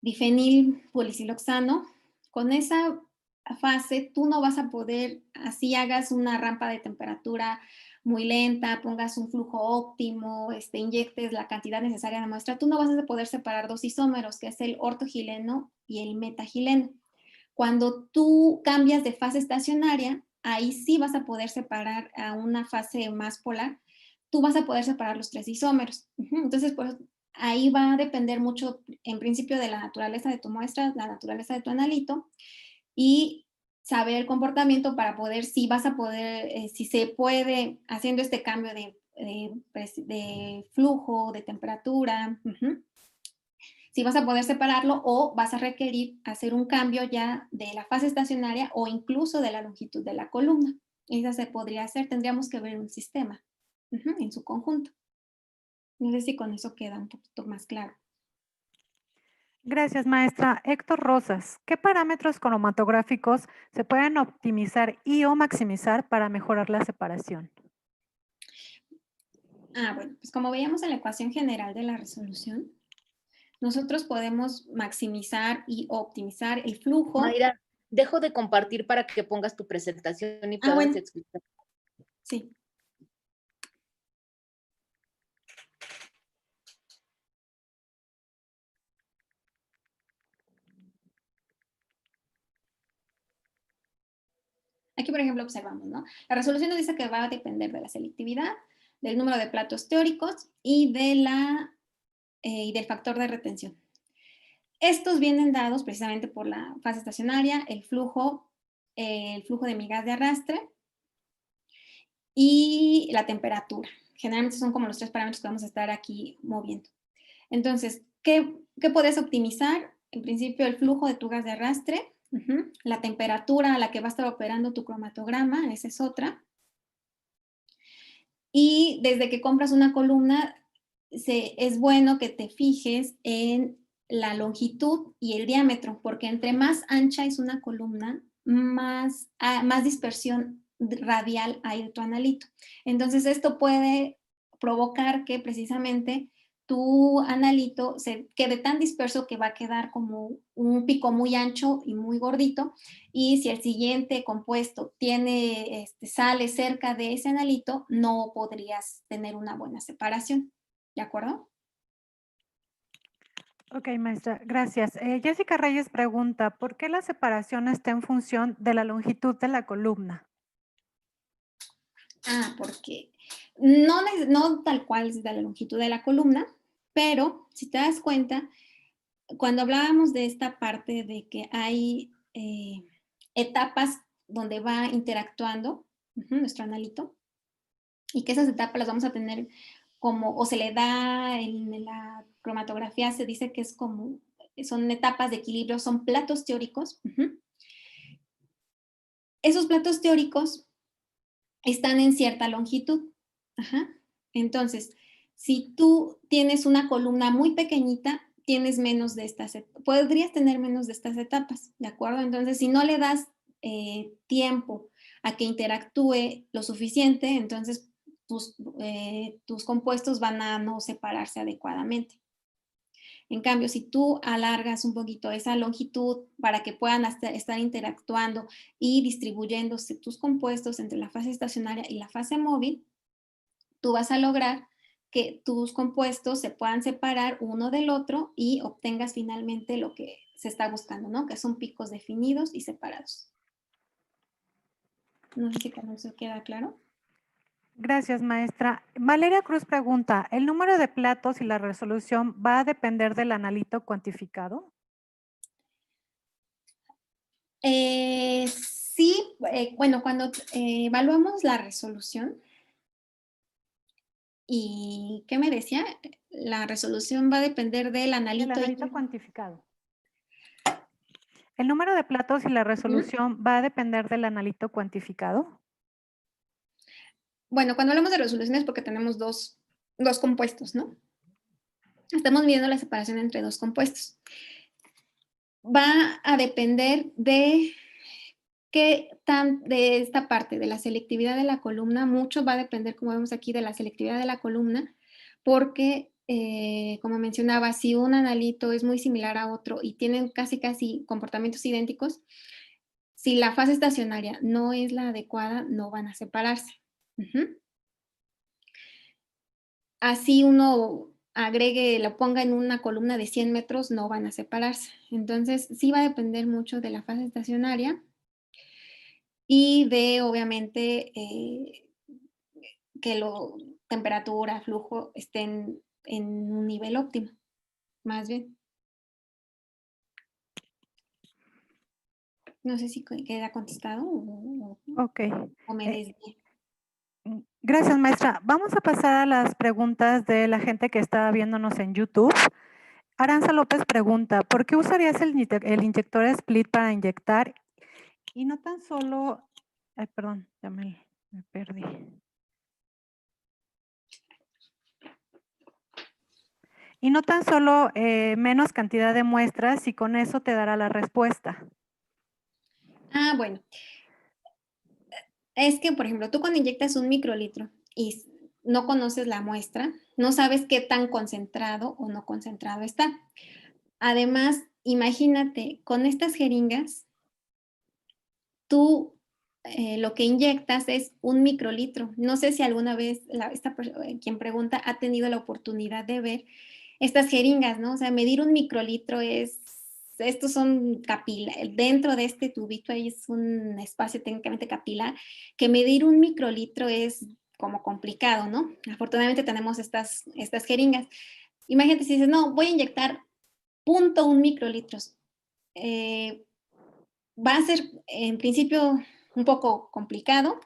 difenil polisiloxano, con esa fase tú no vas a poder, así hagas una rampa de temperatura muy lenta, pongas un flujo óptimo, inyectes la cantidad necesaria de muestra, tú no vas a poder separar dos isómeros, que es el ortogileno y el metagileno. Cuando tú cambias de fase estacionaria, ahí sí vas a poder separar a una fase más polar, tú vas a poder separar los tres isómeros. Entonces, pues, ahí va a depender mucho, en principio, de la naturaleza de tu muestra, la naturaleza de tu analito, y saber el comportamiento para poder, si vas a poder, si se puede, haciendo este cambio de flujo, de temperatura, si vas a poder separarlo o vas a requerir hacer un cambio ya de la fase estacionaria o incluso de la longitud de la columna. Esa se podría hacer, tendríamos que ver un sistema en su conjunto. No sé si con eso queda un poquito más claro. Gracias, maestra. Héctor Rosas, ¿qué parámetros cromatográficos se pueden optimizar y o maximizar para mejorar la separación? Bueno, pues como veíamos en la ecuación general de la resolución, nosotros podemos maximizar y optimizar el flujo. Mayra, dejo de compartir para que pongas tu presentación y puedas bueno. explicar. Sí. Aquí, por ejemplo, observamos, ¿no? La resolución nos dice que va a depender de la selectividad, del número de platos teóricos y del factor de retención. Estos vienen dados precisamente por la fase estacionaria, el flujo de mi gas de arrastre y la temperatura. Generalmente son como los tres parámetros que vamos a estar aquí moviendo. Entonces, ¿qué puedes optimizar? En principio, el flujo de tu gas de arrastre, la temperatura a la que va a estar operando tu cromatograma, esa es otra. Y desde que compras una columna, es bueno que te fijes en la longitud y el diámetro, porque entre más ancha es una columna, más dispersión radial hay de tu analito. Entonces, esto puede provocar que precisamente tu analito se quede tan disperso que va a quedar como un pico muy ancho y muy gordito, y si el siguiente compuesto tiene, sale cerca de ese analito, no podrías tener una buena separación, ¿de acuerdo? Ok, maestra, gracias. Jessica Reyes pregunta, ¿por qué la separación está en función de la longitud de la columna? Porque no tal cual es de la longitud de la columna, pero si te das cuenta, cuando hablábamos de esta parte de que hay etapas donde va interactuando nuestro analito, y que esas etapas las vamos a tener como, o se le da en la cromatografía, se dice que es como, son etapas de equilibrio, son platos teóricos. Esos platos teóricos están en cierta longitud. Ajá. Entonces, si tú tienes una columna muy pequeñita, tienes menos de estas, podrías tener menos de estas etapas, ¿de acuerdo? Entonces, si no le das tiempo a que interactúe lo suficiente, entonces tus compuestos van a no separarse adecuadamente. En cambio, si tú alargas un poquito esa longitud para que puedan estar interactuando y distribuyéndose tus compuestos entre la fase estacionaria y la fase móvil, tú vas a lograr que tus compuestos se puedan separar uno del otro y obtengas finalmente lo que se está buscando, ¿no? Que son picos definidos y separados. No sé si con eso queda claro. Gracias, maestra. Valeria Cruz pregunta, ¿el número de platos y la resolución va a depender del analito cuantificado? Sí, bueno, cuando evaluamos la resolución, ¿y qué me decía? La resolución va a depender del El analito. analito cuantificado. ¿El número de platos y la resolución va a depender del analito cuantificado? Bueno, cuando hablamos de resolución es porque tenemos dos compuestos, ¿no? Estamos midiendo la separación entre dos compuestos. Va a depender de de esta parte, de la selectividad de la columna. Mucho va a depender, como vemos aquí, de la selectividad de la columna, porque, como mencionaba, si un analito es muy similar a otro y tienen casi comportamientos idénticos, si la fase estacionaria no es la adecuada, no van a separarse. Así uno agregue, lo ponga en una columna de 100 metros, no van a separarse. Entonces, sí va a depender mucho de la fase estacionaria y de, obviamente, que temperatura, flujo estén en un nivel óptimo, más bien. No sé si queda contestado Ok. o me desvié. Gracias, maestra. Vamos a pasar a las preguntas de la gente que está viéndonos en YouTube. Aranza López pregunta, ¿por qué usarías el inyector split para inyectar? Y no tan solo, ay, perdón, ya me perdí. Y no tan solo menos cantidad de muestras y con eso te dará la respuesta. Bueno. Es que, por ejemplo, tú cuando inyectas un microlitro y no conoces la muestra, no sabes qué tan concentrado o no concentrado está. Además, imagínate, con estas jeringas, tú lo que inyectas es un microlitro. No sé si alguna vez quien pregunta ha tenido la oportunidad de ver estas jeringas, ¿no? O sea, medir un microlitro estos son capilares, dentro de este tubito ahí es un espacio técnicamente capilar, que medir un microlitro es como complicado, ¿no? Afortunadamente tenemos estas jeringas. Imagínate si dices, no, voy a inyectar 0.1 microlitros. Va a ser en principio un poco complicado.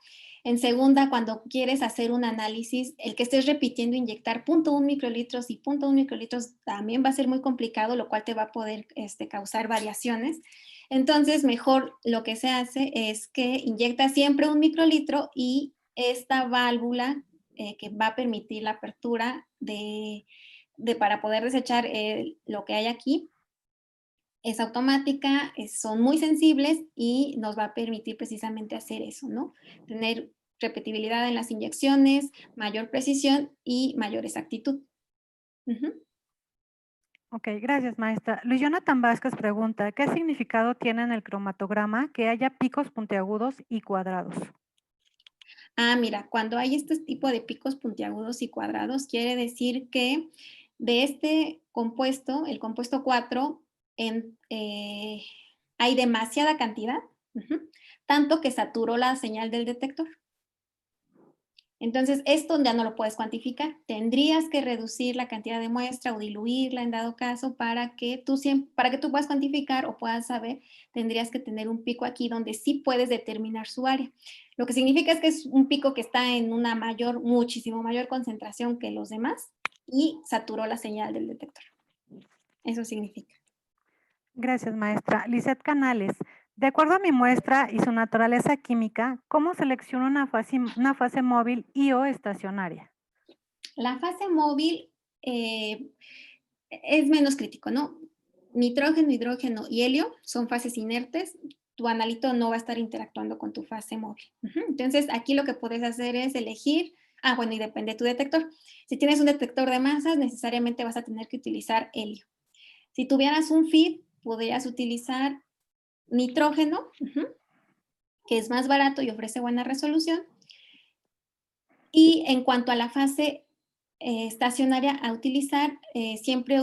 En segunda, cuando quieres hacer un análisis, el que estés repitiendo inyectar 0.1 microlitros y 0.1 microlitros también va a ser muy complicado, lo cual te va a poder causar variaciones. Entonces, mejor lo que se hace es que inyecta siempre 1 microlitro y esta válvula que va a permitir la apertura para poder desechar lo que hay aquí, es automática, son muy sensibles y nos va a permitir precisamente hacer eso, ¿no? Tener repetibilidad en las inyecciones, mayor precisión y mayor exactitud. Ujú. Ok, gracias, maestra. Luis Jonathan Vázquez pregunta, ¿qué significado tiene en el cromatograma que haya picos puntiagudos y cuadrados? Ah, mira, cuando hay este tipo de picos puntiagudos y cuadrados, quiere decir que de este compuesto, el compuesto 4, hay demasiada cantidad, tanto que saturó la señal del detector. Entonces, esto ya no lo puedes cuantificar. Tendrías que reducir la cantidad de muestra o diluirla en dado caso para que tú puedas cuantificar o puedas saber, tendrías que tener un pico aquí donde sí puedes determinar su área. Lo que significa es que es un pico que está en una muchísimo mayor concentración que los demás y saturó la señal del detector. Eso significa. Gracias, maestra. Lisette Canales, de acuerdo a mi muestra y su naturaleza química, ¿cómo selecciono una fase móvil y o estacionaria? La fase móvil es menos crítico, ¿no? Nitrógeno, hidrógeno y helio son fases inertes. Tu analito no va a estar interactuando con tu fase móvil. Entonces, aquí lo que puedes hacer es elegir, bueno, y depende de tu detector. Si tienes un detector de masas, necesariamente vas a tener que utilizar helio. Si tuvieras un FID, podrías utilizar nitrógeno, que es más barato y ofrece buena resolución. Y en cuanto a la fase estacionaria a utilizar, siempre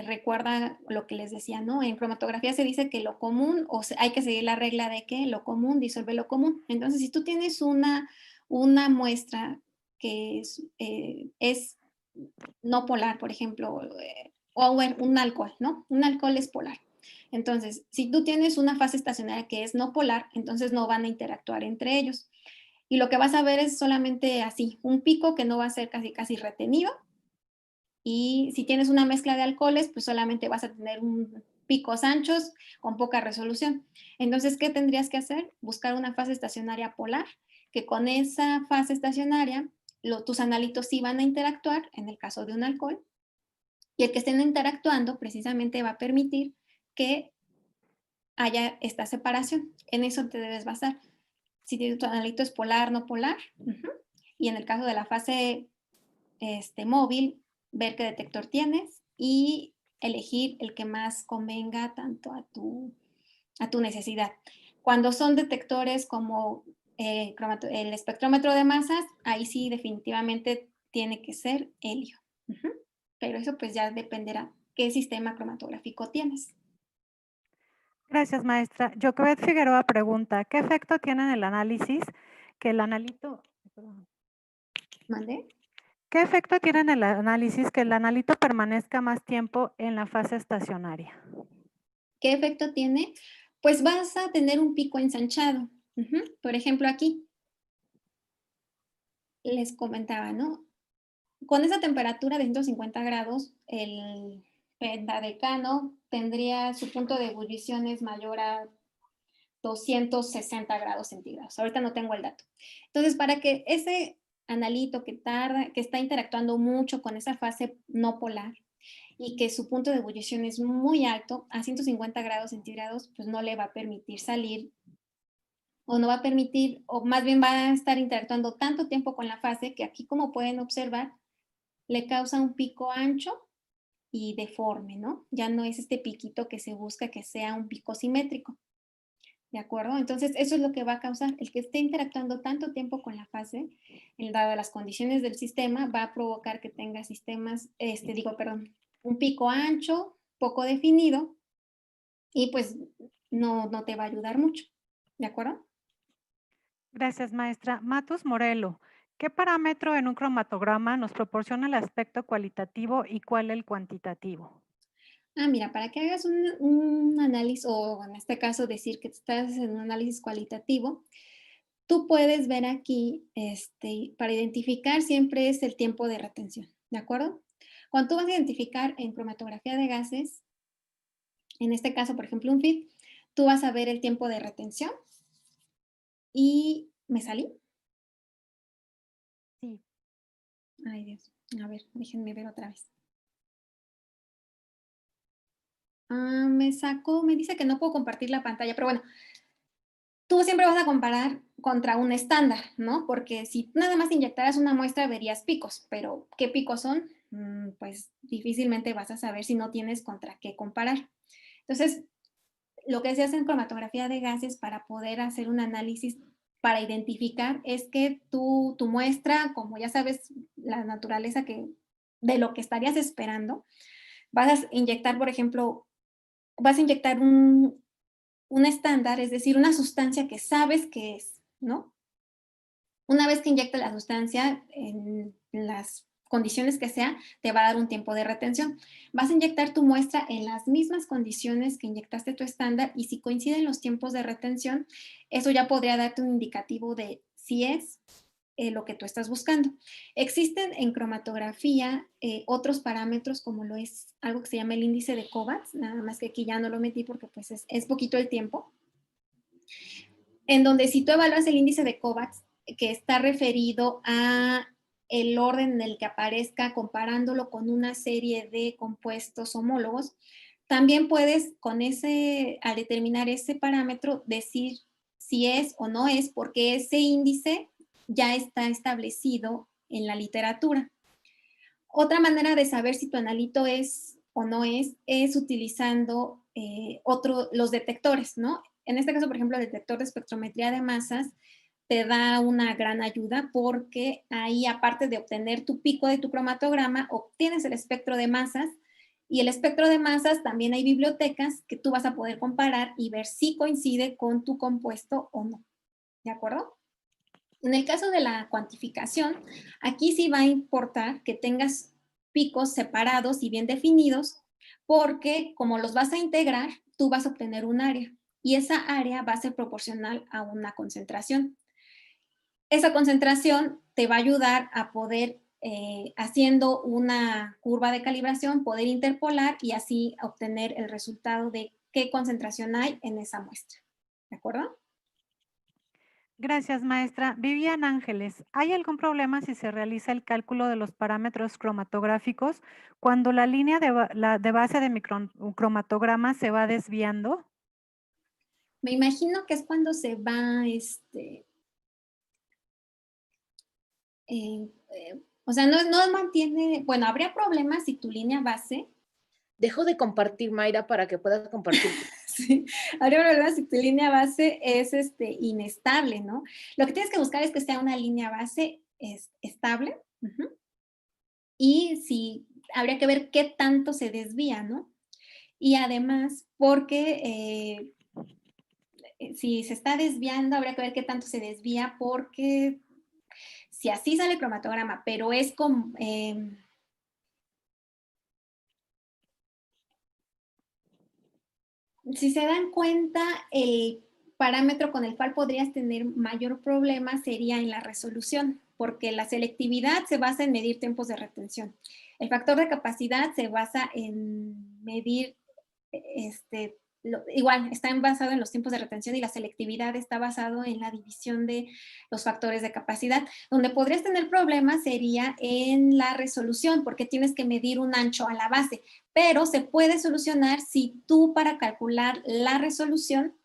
recuerda lo que les decía, ¿no? En cromatografía se dice que lo común, hay que seguir la regla de que lo común disuelve lo común. Entonces, si tú tienes una muestra que es no polar, por ejemplo, o bueno, un alcohol, ¿no? Un alcohol es polar. Entonces, si tú tienes una fase estacionaria que es no polar, entonces no van a interactuar entre ellos. Y lo que vas a ver es solamente así, un pico que no va a ser casi retenido. Y si tienes una mezcla de alcoholes, pues solamente vas a tener picos anchos con poca resolución. Entonces, ¿qué tendrías que hacer? Buscar una fase estacionaria polar, que con esa fase estacionaria tus analitos sí van a interactuar, en el caso de un alcohol, y el que estén interactuando precisamente va a permitir que haya esta separación. En eso te debes basar. Si tu analito es polar, no polar, y en el caso de la fase móvil, ver qué detector tienes y elegir el que más convenga tanto a tu necesidad. Cuando son detectores como el espectrómetro de masas, ahí sí definitivamente tiene que ser helio. Pero eso pues ya dependerá qué sistema cromatográfico tienes. Gracias, maestra. Jocobet Figueroa pregunta, ¿qué efecto tiene en el análisis que el analito... ¿Mande? ¿Qué efecto tiene en el análisis que el analito permanezca más tiempo en la fase estacionaria? ¿Qué efecto tiene? Pues vas a tener un pico ensanchado. Por ejemplo, aquí les comentaba, ¿no? Con esa temperatura de 150 grados, el pentadecano tendría su punto de ebullición es mayor a 260 grados centígrados. Ahorita no tengo el dato. Entonces, para que ese analito que está interactuando mucho con esa fase no polar y que su punto de ebullición es muy alto, a 150 grados centígrados, pues no le va a permitir salir o no va a permitir, o más bien va a estar interactuando tanto tiempo con la fase que aquí, como pueden observar, le causa un pico ancho y deforme, ¿no? Ya no es este piquito que se busca que sea un pico simétrico, ¿de acuerdo? Entonces, eso es lo que va a causar. El que esté interactuando tanto tiempo con la fase, dadas las condiciones del sistema, va a provocar que tenga un pico ancho, poco definido, y pues no te va a ayudar mucho, ¿de acuerdo? Gracias, maestra. Matus Morelo, ¿qué parámetro en un cromatograma nos proporciona el aspecto cualitativo y cuál el cuantitativo? Mira, para que hagas un análisis, o en este caso decir que estás en un análisis cualitativo, tú puedes ver aquí, para identificar siempre es el tiempo de retención, ¿de acuerdo? Cuando tú vas a identificar en cromatografía de gases, en este caso, por ejemplo, un FIT, tú vas a ver el tiempo de retención y ¿me salí? Sí. Ay, Dios. A ver, déjenme ver otra vez. Me dice que no puedo compartir la pantalla, pero bueno, tú siempre vas a comparar contra un estándar, ¿no? Porque si nada más inyectaras una muestra verías picos, pero ¿qué picos son? Pues difícilmente vas a saber si no tienes contra qué comparar. Entonces, lo que se hace en cromatografía de gases para poder hacer un análisis para identificar es que tu muestra, como ya sabes la naturaleza de lo que estarías esperando, vas a inyectar, por ejemplo, vas a inyectar un estándar, es decir, una sustancia que sabes que es, ¿no? Una vez que inyectas la sustancia en las condiciones que sea, te va a dar un tiempo de retención. Vas a inyectar tu muestra en las mismas condiciones que inyectaste tu estándar y si coinciden los tiempos de retención, eso ya podría darte un indicativo de si es lo que tú estás buscando. Existen en cromatografía otros parámetros como lo es algo que se llama el índice de Kovacs, nada más que aquí ya no lo metí porque pues es poquito el tiempo, en donde si tú evalúas el índice de Kovacs, que está referido a el orden en el que aparezca comparándolo con una serie de compuestos homólogos, también puedes al determinar ese parámetro decir si es o no es, porque ese índice ya está establecido en la literatura. Otra manera de saber si tu analito es o no es utilizando los detectores, ¿no? En este caso, por ejemplo, el detector de espectrometría de masas te da una gran ayuda porque ahí, aparte de obtener tu pico de tu cromatograma, obtienes el espectro de masas y el espectro de masas también hay bibliotecas que tú vas a poder comparar y ver si coincide con tu compuesto o no. ¿De acuerdo? En el caso de la cuantificación, aquí sí va a importar que tengas picos separados y bien definidos, porque como los vas a integrar, tú vas a obtener un área y esa área va a ser proporcional a una concentración. Esa concentración te va a ayudar a poder, haciendo una curva de calibración, poder interpolar y así obtener el resultado de qué concentración hay en esa muestra. ¿De acuerdo? Gracias, maestra. Vivian Ángeles, ¿hay algún problema si se realiza el cálculo de los parámetros cromatográficos cuando la línea de base de mi cromatograma se va desviando? Me imagino que es cuando se va, o sea, no mantiene, bueno, habría problemas si tu línea base, Dejo de compartir, Mayra, para que puedas compartir. sí, habría problemas si tu línea base es inestable, ¿no? Lo que tienes que buscar es que sea una línea base estable, y si habría que ver qué tanto se desvía, ¿no? Y además, porque si se está desviando, habría que ver qué tanto se desvía, porque si así sale el cromatograma, pero es como, si se dan cuenta, el parámetro con el cual podrías tener mayor problema sería en la resolución, porque la selectividad se basa en medir tiempos de retención. El factor de capacidad se basa en medir, igual, está basado en los tiempos de retención y la selectividad está basado en la división de los factores de capacidad. Donde podrías tener problemas sería en la resolución, porque tienes que medir un ancho a la base, pero se puede solucionar si tú para calcular la resolución,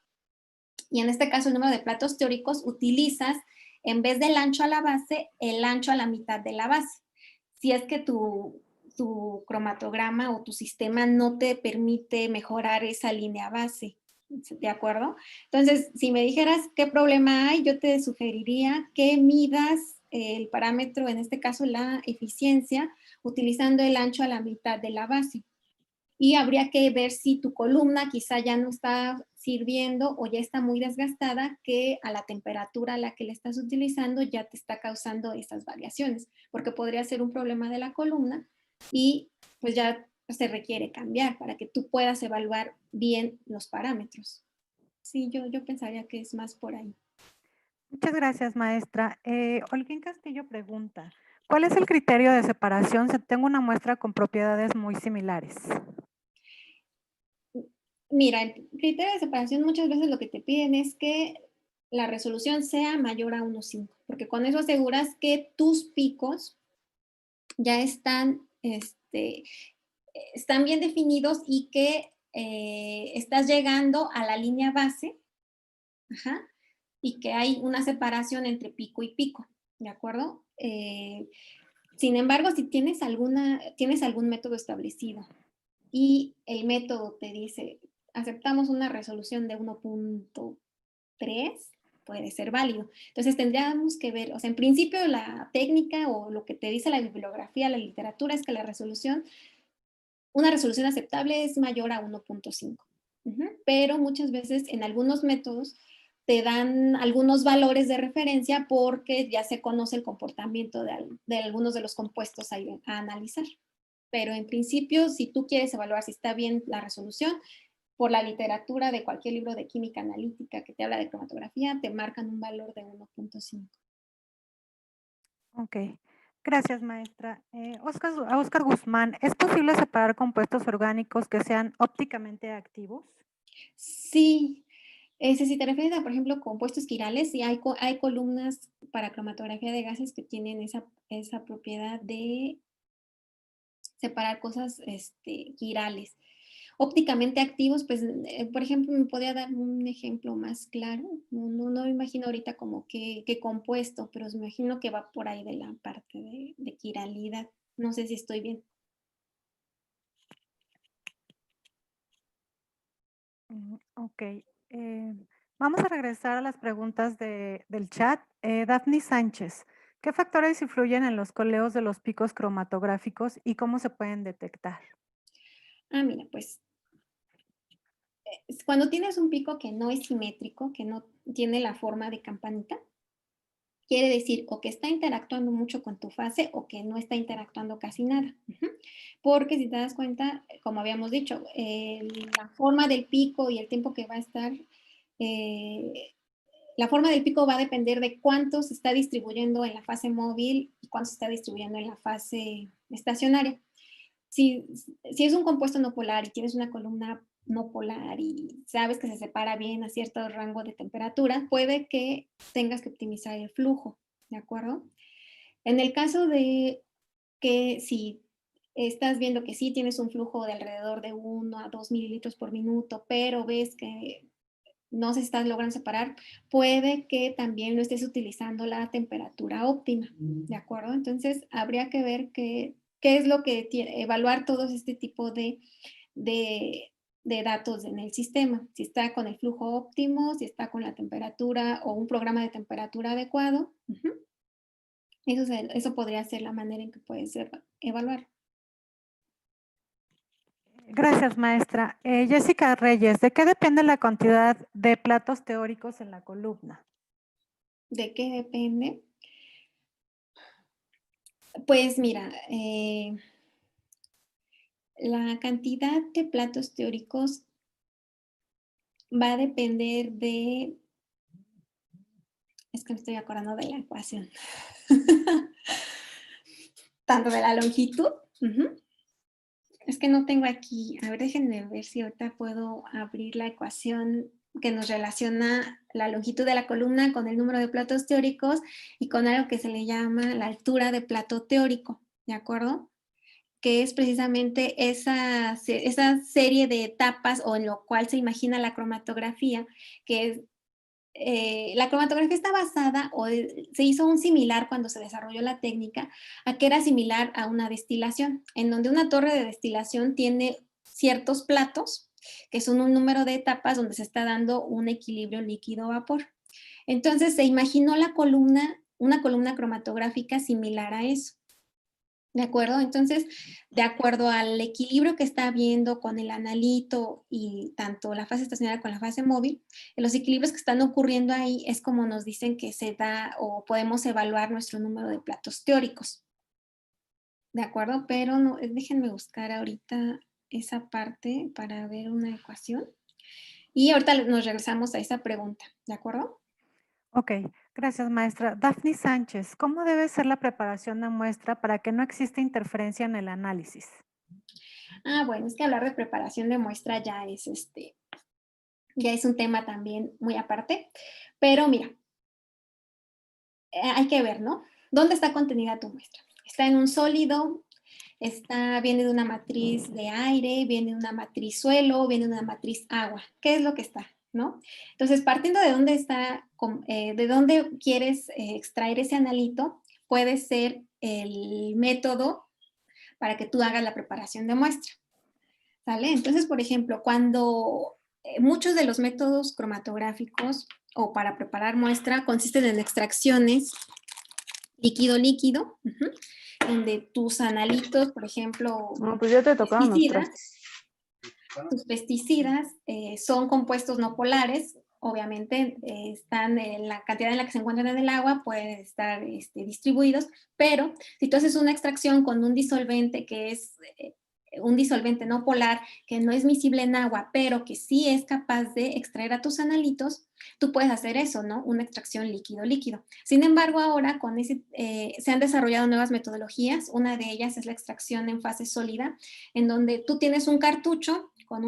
y en este caso el número de platos teóricos, utilizas en vez del ancho a la base, el ancho a la mitad de la base. Si es que tu cromatograma o tu sistema no te permite mejorar esa línea base, ¿de acuerdo? Entonces, si me dijeras qué problema hay, yo te sugeriría que midas el parámetro, en este caso la eficiencia, utilizando el ancho a la mitad de la base. Y habría que ver si tu columna quizá ya no está sirviendo o ya está muy desgastada, que a la temperatura a la que le estás utilizando ya te está causando esas variaciones, porque podría ser un problema de la columna y pues ya se requiere cambiar para que tú puedas evaluar bien los parámetros. Sí, yo pensaría que es más por ahí. Muchas gracias, maestra. Olguín Castillo pregunta, ¿cuál es el criterio de separación si tengo una muestra con propiedades muy similares? Mira, el criterio de separación muchas veces lo que te piden es que la resolución sea mayor a 1.5, porque con eso aseguras que tus picos ya están bien definidos y que estás llegando a la línea base, y que hay una separación entre pico y pico, ¿de acuerdo? Sin embargo, si tienes algún método establecido y el método te dice, aceptamos una resolución de 1.3, puede ser válido. Entonces tendríamos que ver, o sea, en principio la técnica o lo que te dice la bibliografía, la literatura, es que una resolución aceptable es mayor a 1.5. Pero muchas veces en algunos métodos te dan algunos valores de referencia porque ya se conoce el comportamiento de algunos de los compuestos a analizar. Pero en principio, si tú quieres evaluar si está bien la resolución, por la literatura de cualquier libro de química analítica que te habla de cromatografía, te marcan un valor de 1.5. Ok, gracias maestra. Oscar Guzmán, ¿es posible separar compuestos orgánicos que sean ópticamente activos? Sí, si te refieres a, por ejemplo, compuestos quirales, sí hay columnas para cromatografía de gases que tienen esa propiedad de separar cosas quirales. Ópticamente activos, pues, por ejemplo, me podría dar un ejemplo más claro. No me imagino ahorita como qué compuesto, pero me imagino que va por ahí de la parte de quiralidad. No sé si estoy bien. Ok, vamos a regresar a las preguntas del chat. Daphne Sánchez, ¿qué factores influyen en los coleos de los picos cromatográficos y cómo se pueden detectar? Mira, pues cuando tienes un pico que no es simétrico, que no tiene la forma de campanita, quiere decir o que está interactuando mucho con tu fase o que no está interactuando casi nada. Porque si te das cuenta, como habíamos dicho, la forma del pico y el tiempo que va a estar, la forma del pico va a depender de cuánto se está distribuyendo en la fase móvil y cuánto se está distribuyendo en la fase estacionaria. Si es un compuesto no polar y tienes una columna no polar y sabes que se separa bien a cierto rango de temperatura, puede que tengas que optimizar el flujo, ¿de acuerdo? En el caso de que si estás viendo que sí tienes un flujo de alrededor de 1 a 2 mililitros por minuto, pero ves que no se está logrando separar, puede que también no estés utilizando la temperatura óptima, ¿de acuerdo? Entonces, habría que ver qué es lo que evaluar todos este tipo de, de datos en el sistema, si está con el flujo óptimo, si está con la temperatura o un programa de temperatura adecuado. Eso podría ser la manera en que puedes evaluar. Gracias, maestra. Jessica Reyes, ¿de qué depende la cantidad de platos teóricos en la columna? ¿De qué depende? Pues mira, la cantidad de platos teóricos va a depender es que me estoy acordando de la ecuación, tanto de la longitud, es que no tengo aquí, a ver, déjenme ver si ahorita puedo abrir la ecuación que nos relaciona la longitud de la columna con el número de platos teóricos y con algo que se le llama la altura de plato teórico, ¿de acuerdo? Que es precisamente esa serie de etapas o en lo cual se imagina la cromatografía, que es, la cromatografía está basada o se hizo un similar cuando se desarrolló la técnica a que era similar a una destilación, en donde una torre de destilación tiene ciertos platos, que son un número de etapas donde se está dando un equilibrio líquido-vapor. Entonces se imaginó una columna cromatográfica similar a eso. ¿De acuerdo? Entonces, de acuerdo al equilibrio que está habiendo con el analito y tanto la fase estacionaria con la fase móvil, los equilibrios que están ocurriendo ahí es como nos dicen que se da o podemos evaluar nuestro número de platos teóricos. ¿De acuerdo? Pero no, déjenme buscar ahorita esa parte para ver una ecuación. Y ahorita nos regresamos a esa pregunta. ¿De acuerdo? Ok, gracias maestra. Daphne Sánchez, ¿cómo debe ser la preparación de muestra para que no exista interferencia en el análisis? Bueno, es que hablar de preparación de muestra ya es un tema también muy aparte. Pero mira, hay que ver, ¿no? ¿Dónde está contenida tu muestra? ¿Está en un sólido? ¿Viene de una matriz de aire? ¿Viene de una matriz suelo? ¿Viene de una matriz agua? ¿Qué es lo que está? ¿no? Entonces, partiendo de dónde de dónde quieres extraer ese analito, puede ser el método para que tú hagas la preparación de muestra, ¿sale? Entonces, por ejemplo, cuando muchos de los métodos cromatográficos o para preparar muestra consisten en extracciones líquido-líquido, donde tus analitos, por ejemplo, No, pues ya te tocaron los trastes. tus pesticidas son compuestos no polares, obviamente están en la cantidad en la que se encuentran en el agua, pueden estar distribuidos, pero si tú haces una extracción con un disolvente que es un disolvente no polar, que no es miscible en agua, pero que sí es capaz de extraer a tus analitos, tú puedes hacer eso, ¿no? Una extracción líquido-líquido. Sin embargo, ahora se han desarrollado nuevas metodologías. Una de ellas es la extracción en fase sólida, en donde tú tienes un cartucho con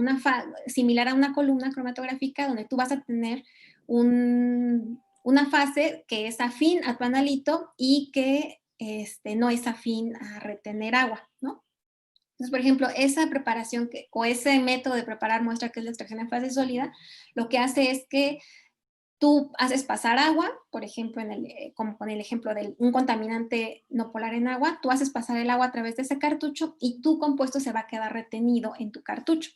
similar a una columna cromatográfica, donde tú vas a tener una fase que es afín a tu analito y que no es afín a retener agua, ¿no? Entonces, por ejemplo, esa preparación o ese método de preparar muestra, que es la extracción en fase sólida, lo que hace es que tú haces pasar agua, por ejemplo, como con el ejemplo de un contaminante no polar en agua, tú haces pasar el agua a través de ese cartucho y tu compuesto se va a quedar retenido en tu cartucho.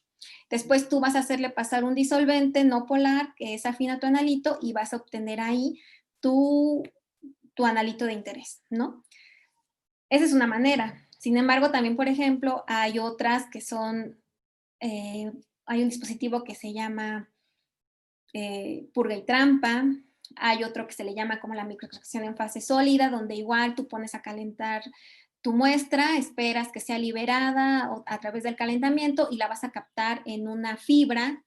Después tú vas a hacerle pasar un disolvente no polar que es afín a tu analito y vas a obtener ahí tu analito de interés, ¿no? Esa es una manera. Sin embargo, también, por ejemplo, hay otras que son, hay un dispositivo que se llama purga y trampa, hay otro que se le llama como la microextracción en fase sólida, donde igual tú pones a calentar tu muestra, esperas que sea liberada a través del calentamiento y la vas a captar en una fibra,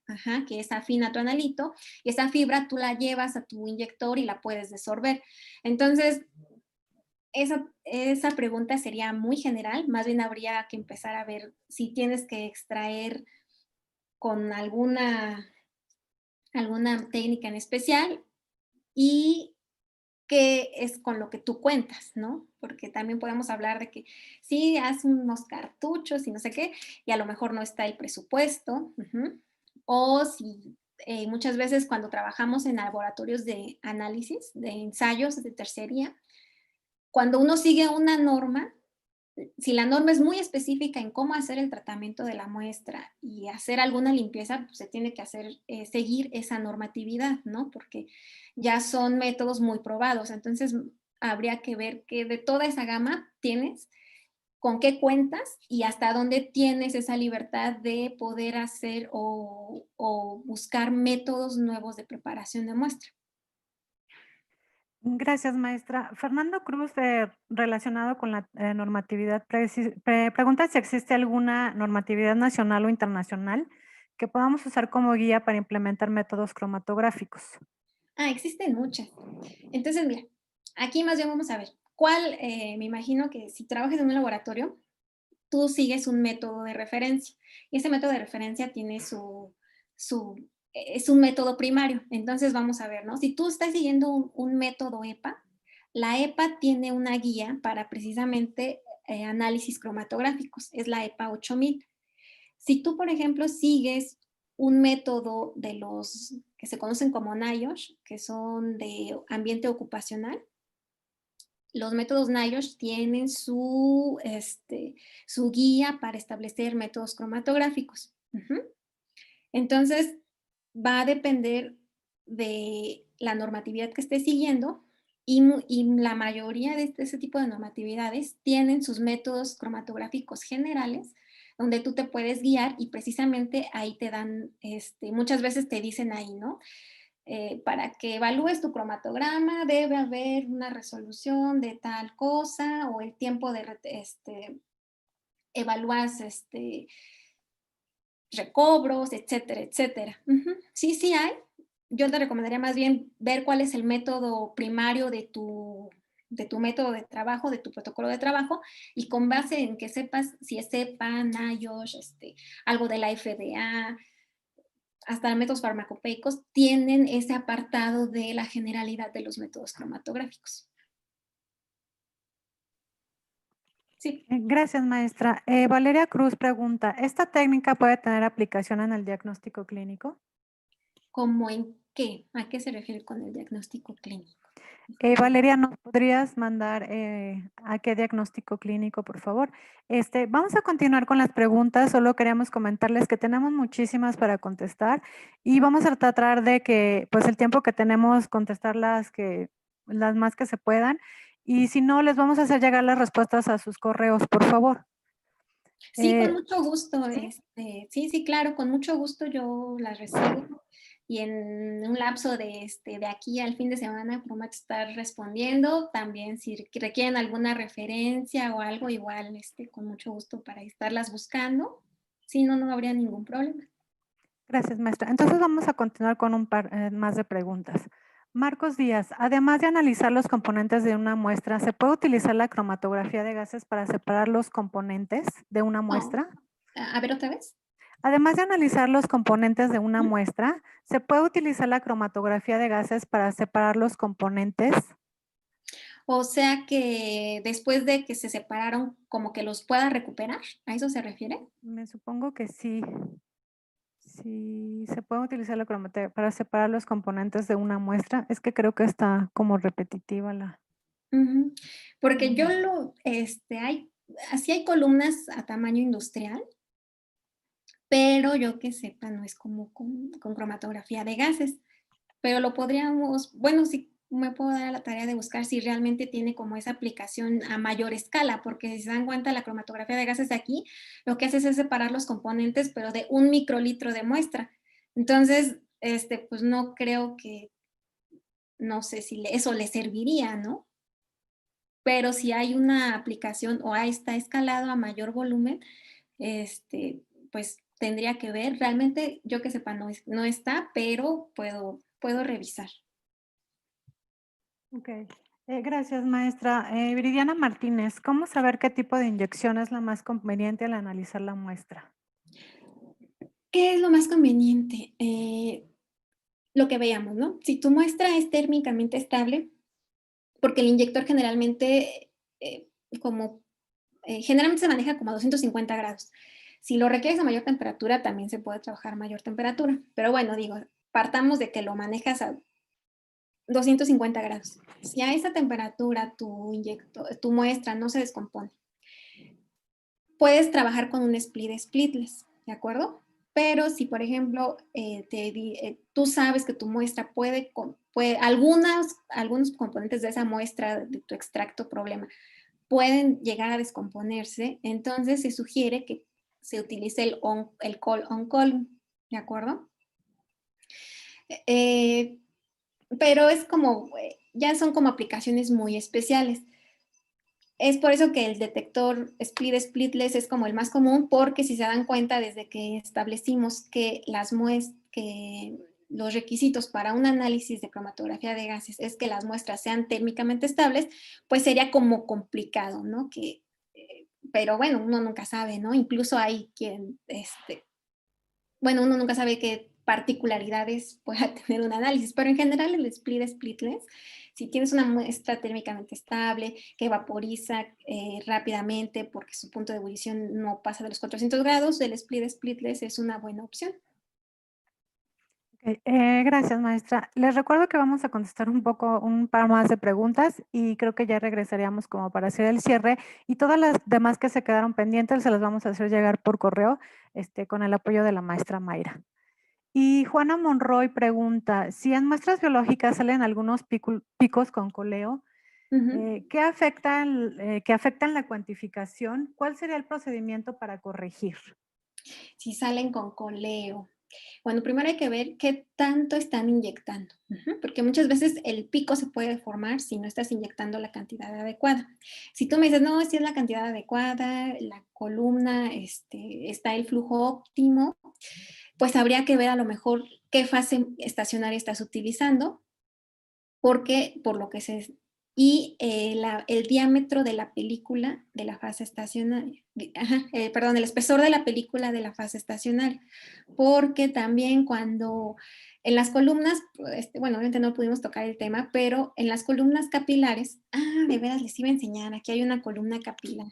que es afín a tu analito, y esa fibra tú la llevas a tu inyector y la puedes desorber. Entonces, esa pregunta sería muy general, más bien habría que empezar a ver si tienes que extraer con alguna técnica en especial y qué es con lo que tú cuentas, ¿no? Porque también podemos hablar de que sí, haz unos cartuchos y no sé qué, y a lo mejor no está el presupuesto, o si muchas veces cuando trabajamos en laboratorios de análisis, de ensayos de tercería, cuando uno sigue una norma, si la norma es muy específica en cómo hacer el tratamiento de la muestra y hacer alguna limpieza, pues se tiene que seguir esa normatividad, ¿no? Porque ya son métodos muy probados. Entonces, habría que ver que de toda esa gama tienes, con qué cuentas y hasta dónde tienes esa libertad de poder hacer o buscar métodos nuevos de preparación de muestra. Gracias, maestra. Fernando Cruz, relacionado con la normatividad, pregunta si existe alguna normatividad nacional o internacional que podamos usar como guía para implementar métodos cromatográficos. Existen muchas. Entonces, mira, aquí más bien vamos a ver me imagino que si trabajas en un laboratorio, tú sigues un método de referencia y ese método de referencia tiene es un método primario. Entonces vamos a ver, ¿no? Si tú estás siguiendo un método EPA, la EPA tiene una guía para precisamente análisis cromatográficos, es la EPA 8000. Si tú, por ejemplo, sigues un método de los que se conocen como NIOSH, que son de ambiente ocupacional, los métodos NIOSH tienen su guía para establecer métodos cromatográficos. Entonces, va a depender de la normatividad que esté siguiendo y la mayoría de ese tipo de normatividades tienen sus métodos cromatográficos generales donde tú te puedes guiar y precisamente ahí te dan, muchas veces te dicen ahí, ¿no? Para que evalúes tu cromatograma debe haber una resolución de tal cosa o el tiempo de evalúas recobros, etcétera, etcétera. Sí hay. Yo te recomendaría más bien ver cuál es el método primario de tu método de trabajo, de tu protocolo de trabajo, y con base en que sepas si es EPA, NIOSH, algo de la FDA, hasta métodos farmacopeicos, tienen ese apartado de la generalidad de los métodos cromatográficos. Sí. Gracias, maestra. Valeria Cruz pregunta, ¿esta técnica puede tener aplicación en el diagnóstico clínico? ¿Cómo en qué? ¿A qué se refiere con el diagnóstico clínico? Valeria, ¿nos podrías mandar a qué diagnóstico clínico, por favor? Vamos a continuar con las preguntas. Solo queríamos comentarles que tenemos muchísimas para contestar y vamos a tratar de que, pues, el tiempo que tenemos, contestar las más que se puedan. Y si no, les vamos a hacer llegar las respuestas a sus correos, por favor. Sí, con mucho gusto. ¿sí? Sí, claro, con mucho gusto yo las recibo y en un lapso de aquí al fin de semana prometo estar respondiendo. También si requieren alguna referencia o algo, igual con mucho gusto para estarlas buscando. Sí, no habría ningún problema. Gracias, maestra. Entonces vamos a continuar con un par más de preguntas. Marcos Díaz, además de analizar los componentes de una muestra, ¿se puede utilizar la cromatografía de gases para separar los componentes de una muestra? A ver, otra vez. Además de analizar los componentes de una Ujú. muestra, ¿se puede utilizar la cromatografía de gases para separar los componentes? O sea que después de que se separaron, como que los pueda recuperar. ¿A eso se refiere? Me supongo que sí. Sí, se puede utilizar la cromatografía para separar los componentes de una muestra. Es que creo que está como repetitiva la... Ujú. Porque yo Mm. así hay columnas a tamaño industrial, pero yo que sepa, no es como con cromatografía de gases. Pero lo podríamos, bueno, sí me puedo dar a la tarea de buscar si realmente tiene como esa aplicación a mayor escala, porque si se dan cuenta, la cromatografía de gases de aquí, lo que hace es separar los componentes, pero de 1 microlitro de muestra. Entonces, pues no creo que, no sé si eso le serviría, ¿no? Pero si hay una aplicación o está escalado a mayor volumen, pues tendría que ver. Realmente, yo que sepa, no está, pero puedo revisar. Ok. Gracias, maestra. Viridiana Martínez, ¿cómo saber qué tipo de inyección es la más conveniente al analizar la muestra? ¿Qué es lo más conveniente? Lo que veamos, ¿no? Si tu muestra es térmicamente estable, porque el inyector generalmente, generalmente se maneja como a 250 grados. Si lo requieres a mayor temperatura, también se puede trabajar a mayor temperatura. Pero bueno, digo, partamos de que lo manejas a 250 grados. Si a esa temperatura tu muestra no se descompone, puedes trabajar con un split splitless, ¿de acuerdo? Pero si, por ejemplo, tú sabes que tu muestra algunos componentes de esa muestra, de tu extracto problema, pueden llegar a descomponerse, entonces se sugiere que se utilice el call-on-call, ¿de acuerdo? Pero ya son como aplicaciones muy especiales. Es por eso que el detector splitless es como el más común, porque si se dan cuenta, desde que establecimos que que los requisitos para un análisis de cromatografía de gases es que las muestras sean térmicamente estables, pues sería como complicado, ¿no? Pero bueno, uno nunca sabe, ¿no? Incluso hay bueno, uno nunca sabe qué particularidades pueda tener un análisis, pero en general el splitless, si tienes una muestra térmicamente estable, que vaporiza rápidamente porque su punto de ebullición no pasa de los 400 grados, el splitless es una buena opción. Gracias, maestra. Les recuerdo que vamos a contestar un par más de preguntas y creo que ya regresaríamos como para hacer el cierre y todas las demás que se quedaron pendientes se las vamos a hacer llegar por correo con el apoyo de la maestra Mayra. Y Juana Monroy pregunta, si en muestras biológicas salen algunos picos con coleo, ¿qué afectan la cuantificación? ¿Cuál sería el procedimiento para corregir? Si salen con coleo. Bueno, primero hay que ver qué tanto están inyectando, porque muchas veces el pico se puede formar si no estás inyectando la cantidad adecuada. Si tú me dices, no, si es la cantidad adecuada, la columna, está el flujo óptimo, pues habría que ver a lo mejor qué fase estacionaria estás utilizando, porque por lo que y el diámetro de la película de la fase estacionaria, perdón, el espesor de la película de la fase estacionaria, porque también cuando en las columnas, bueno, obviamente no pudimos tocar el tema, pero en las columnas capilares, de veras les iba a enseñar, aquí hay una columna capilar.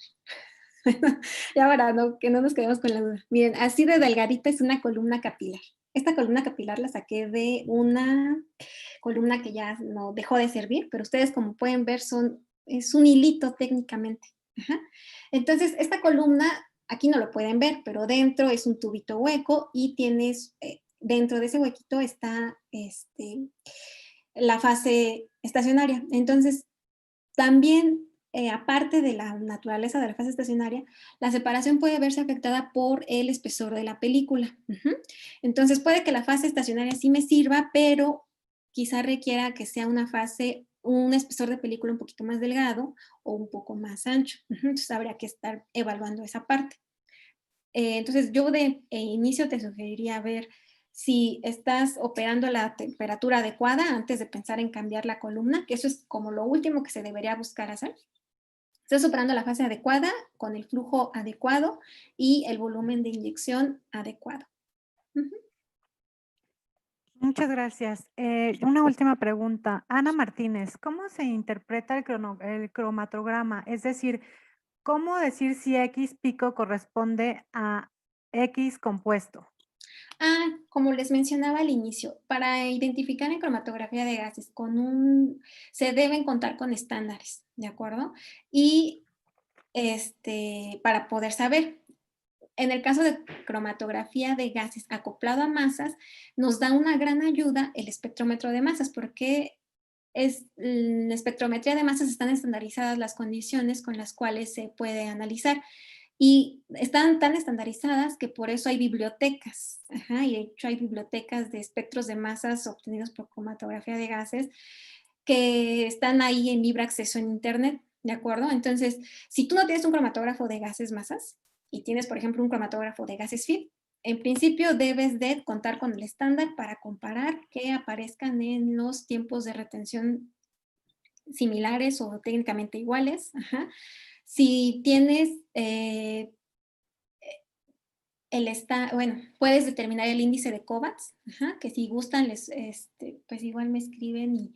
Ya verá, que no nos quedemos con la duda. Miren, así de delgadita es una columna capilar. esta columna capilar la saqué de una columna que ya no dejó de servir, pero ustedes como pueden ver es un hilito técnicamente. Ajá. Entonces, esta columna, aquí no lo pueden ver, pero dentro es un tubito hueco y tienes, dentro de ese huequito está la fase estacionaria. Entonces, también, aparte de la naturaleza de la fase estacionaria, la separación puede verse afectada por el espesor de la película. Entonces, puede que la fase estacionaria sí me sirva, pero quizá requiera que sea un espesor de película un poquito más delgado o un poco más ancho. Entonces, habría que estar evaluando esa parte. Entonces, yo de inicio te sugeriría ver si estás operando la temperatura adecuada antes de pensar en cambiar la columna, que eso es como lo último que se debería buscar hacer. Estás operando la fase adecuada, con el flujo adecuado y el volumen de inyección adecuado. Muchas gracias. Una última pregunta. Ana Martínez, ¿cómo se interpreta el cromatograma? Es decir, ¿cómo decir si X pico corresponde a X compuesto? Como les mencionaba al inicio, para identificar en cromatografía de gases se deben contar con estándares, ¿de acuerdo? Y para poder saber. En el caso de cromatografía de gases acoplado a masas, nos da una gran ayuda el espectrómetro de masas, porque en la espectrometría de masas están estandarizadas las condiciones con las cuales se puede analizar. Y están tan estandarizadas que por eso hay bibliotecas. Y de hecho hay bibliotecas de espectros de masas obtenidos por cromatografía de gases que están ahí en libre acceso en internet, ¿de acuerdo? Entonces, si tú no tienes un cromatógrafo de gases masas y tienes, por ejemplo, un cromatógrafo de gases FIB, en principio debes de contar con el estándar para comparar que aparezcan en los tiempos de retención similares o técnicamente iguales. Si tienes puedes determinar el índice de COVAX, que si gustan, pues igual me escriben y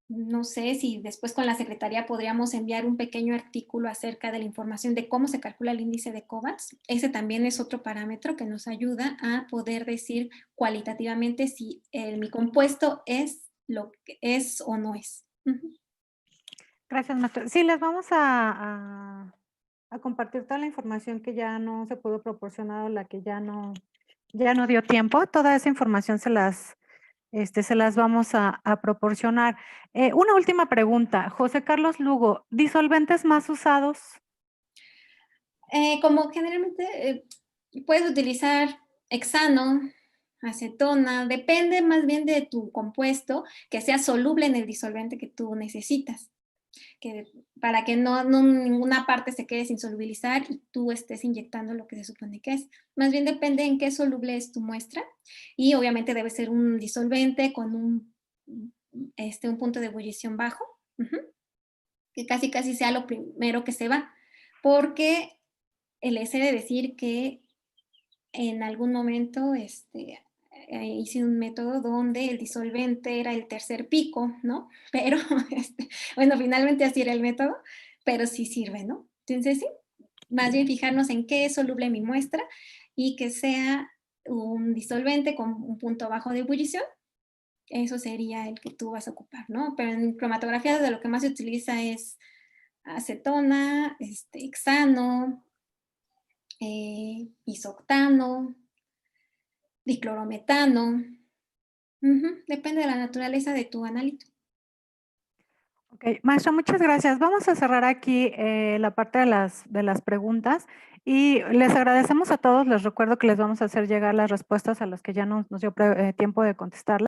no sé si después con la Secretaría podríamos enviar un pequeño artículo acerca de la información de cómo se calcula el índice de COVAX. Ese también es otro parámetro que nos ayuda a poder decir cualitativamente si mi compuesto es lo que es o no es. Gracias, maestra. Sí, les vamos a compartir toda la información que ya no se pudo proporcionar o la que ya no dio tiempo. Toda esa información se las vamos a proporcionar. Una última pregunta. José Carlos Lugo, ¿disolventes más usados? Como generalmente puedes utilizar hexano, acetona, depende más bien de tu compuesto, que sea soluble en el disolvente que tú necesitas, para que no ninguna parte se quede sin solubilizar y tú estés inyectando lo que se supone que es. Más bien depende en qué soluble es tu muestra y obviamente debe ser un disolvente con un punto de ebullición bajo, que casi sea lo primero que se va, porque les he de decir que en algún momento hice un método donde el disolvente era el tercer pico, ¿no? Pero, bueno, finalmente así era el método, pero sí sirve, ¿no? Entonces, sí, más bien fijarnos en qué es soluble mi muestra y que sea un disolvente con un punto bajo de ebullición. Eso sería el que tú vas a ocupar, ¿no? Pero en cromatografía de lo que más se utiliza es acetona, hexano, isoctano, diclorometano. Depende de la naturaleza de tu analito. Ok, maestra, muchas gracias. Vamos a cerrar aquí la parte de las preguntas y les agradecemos a todos. Les recuerdo que les vamos a hacer llegar las respuestas a las que ya nos dio tiempo de contestarlas.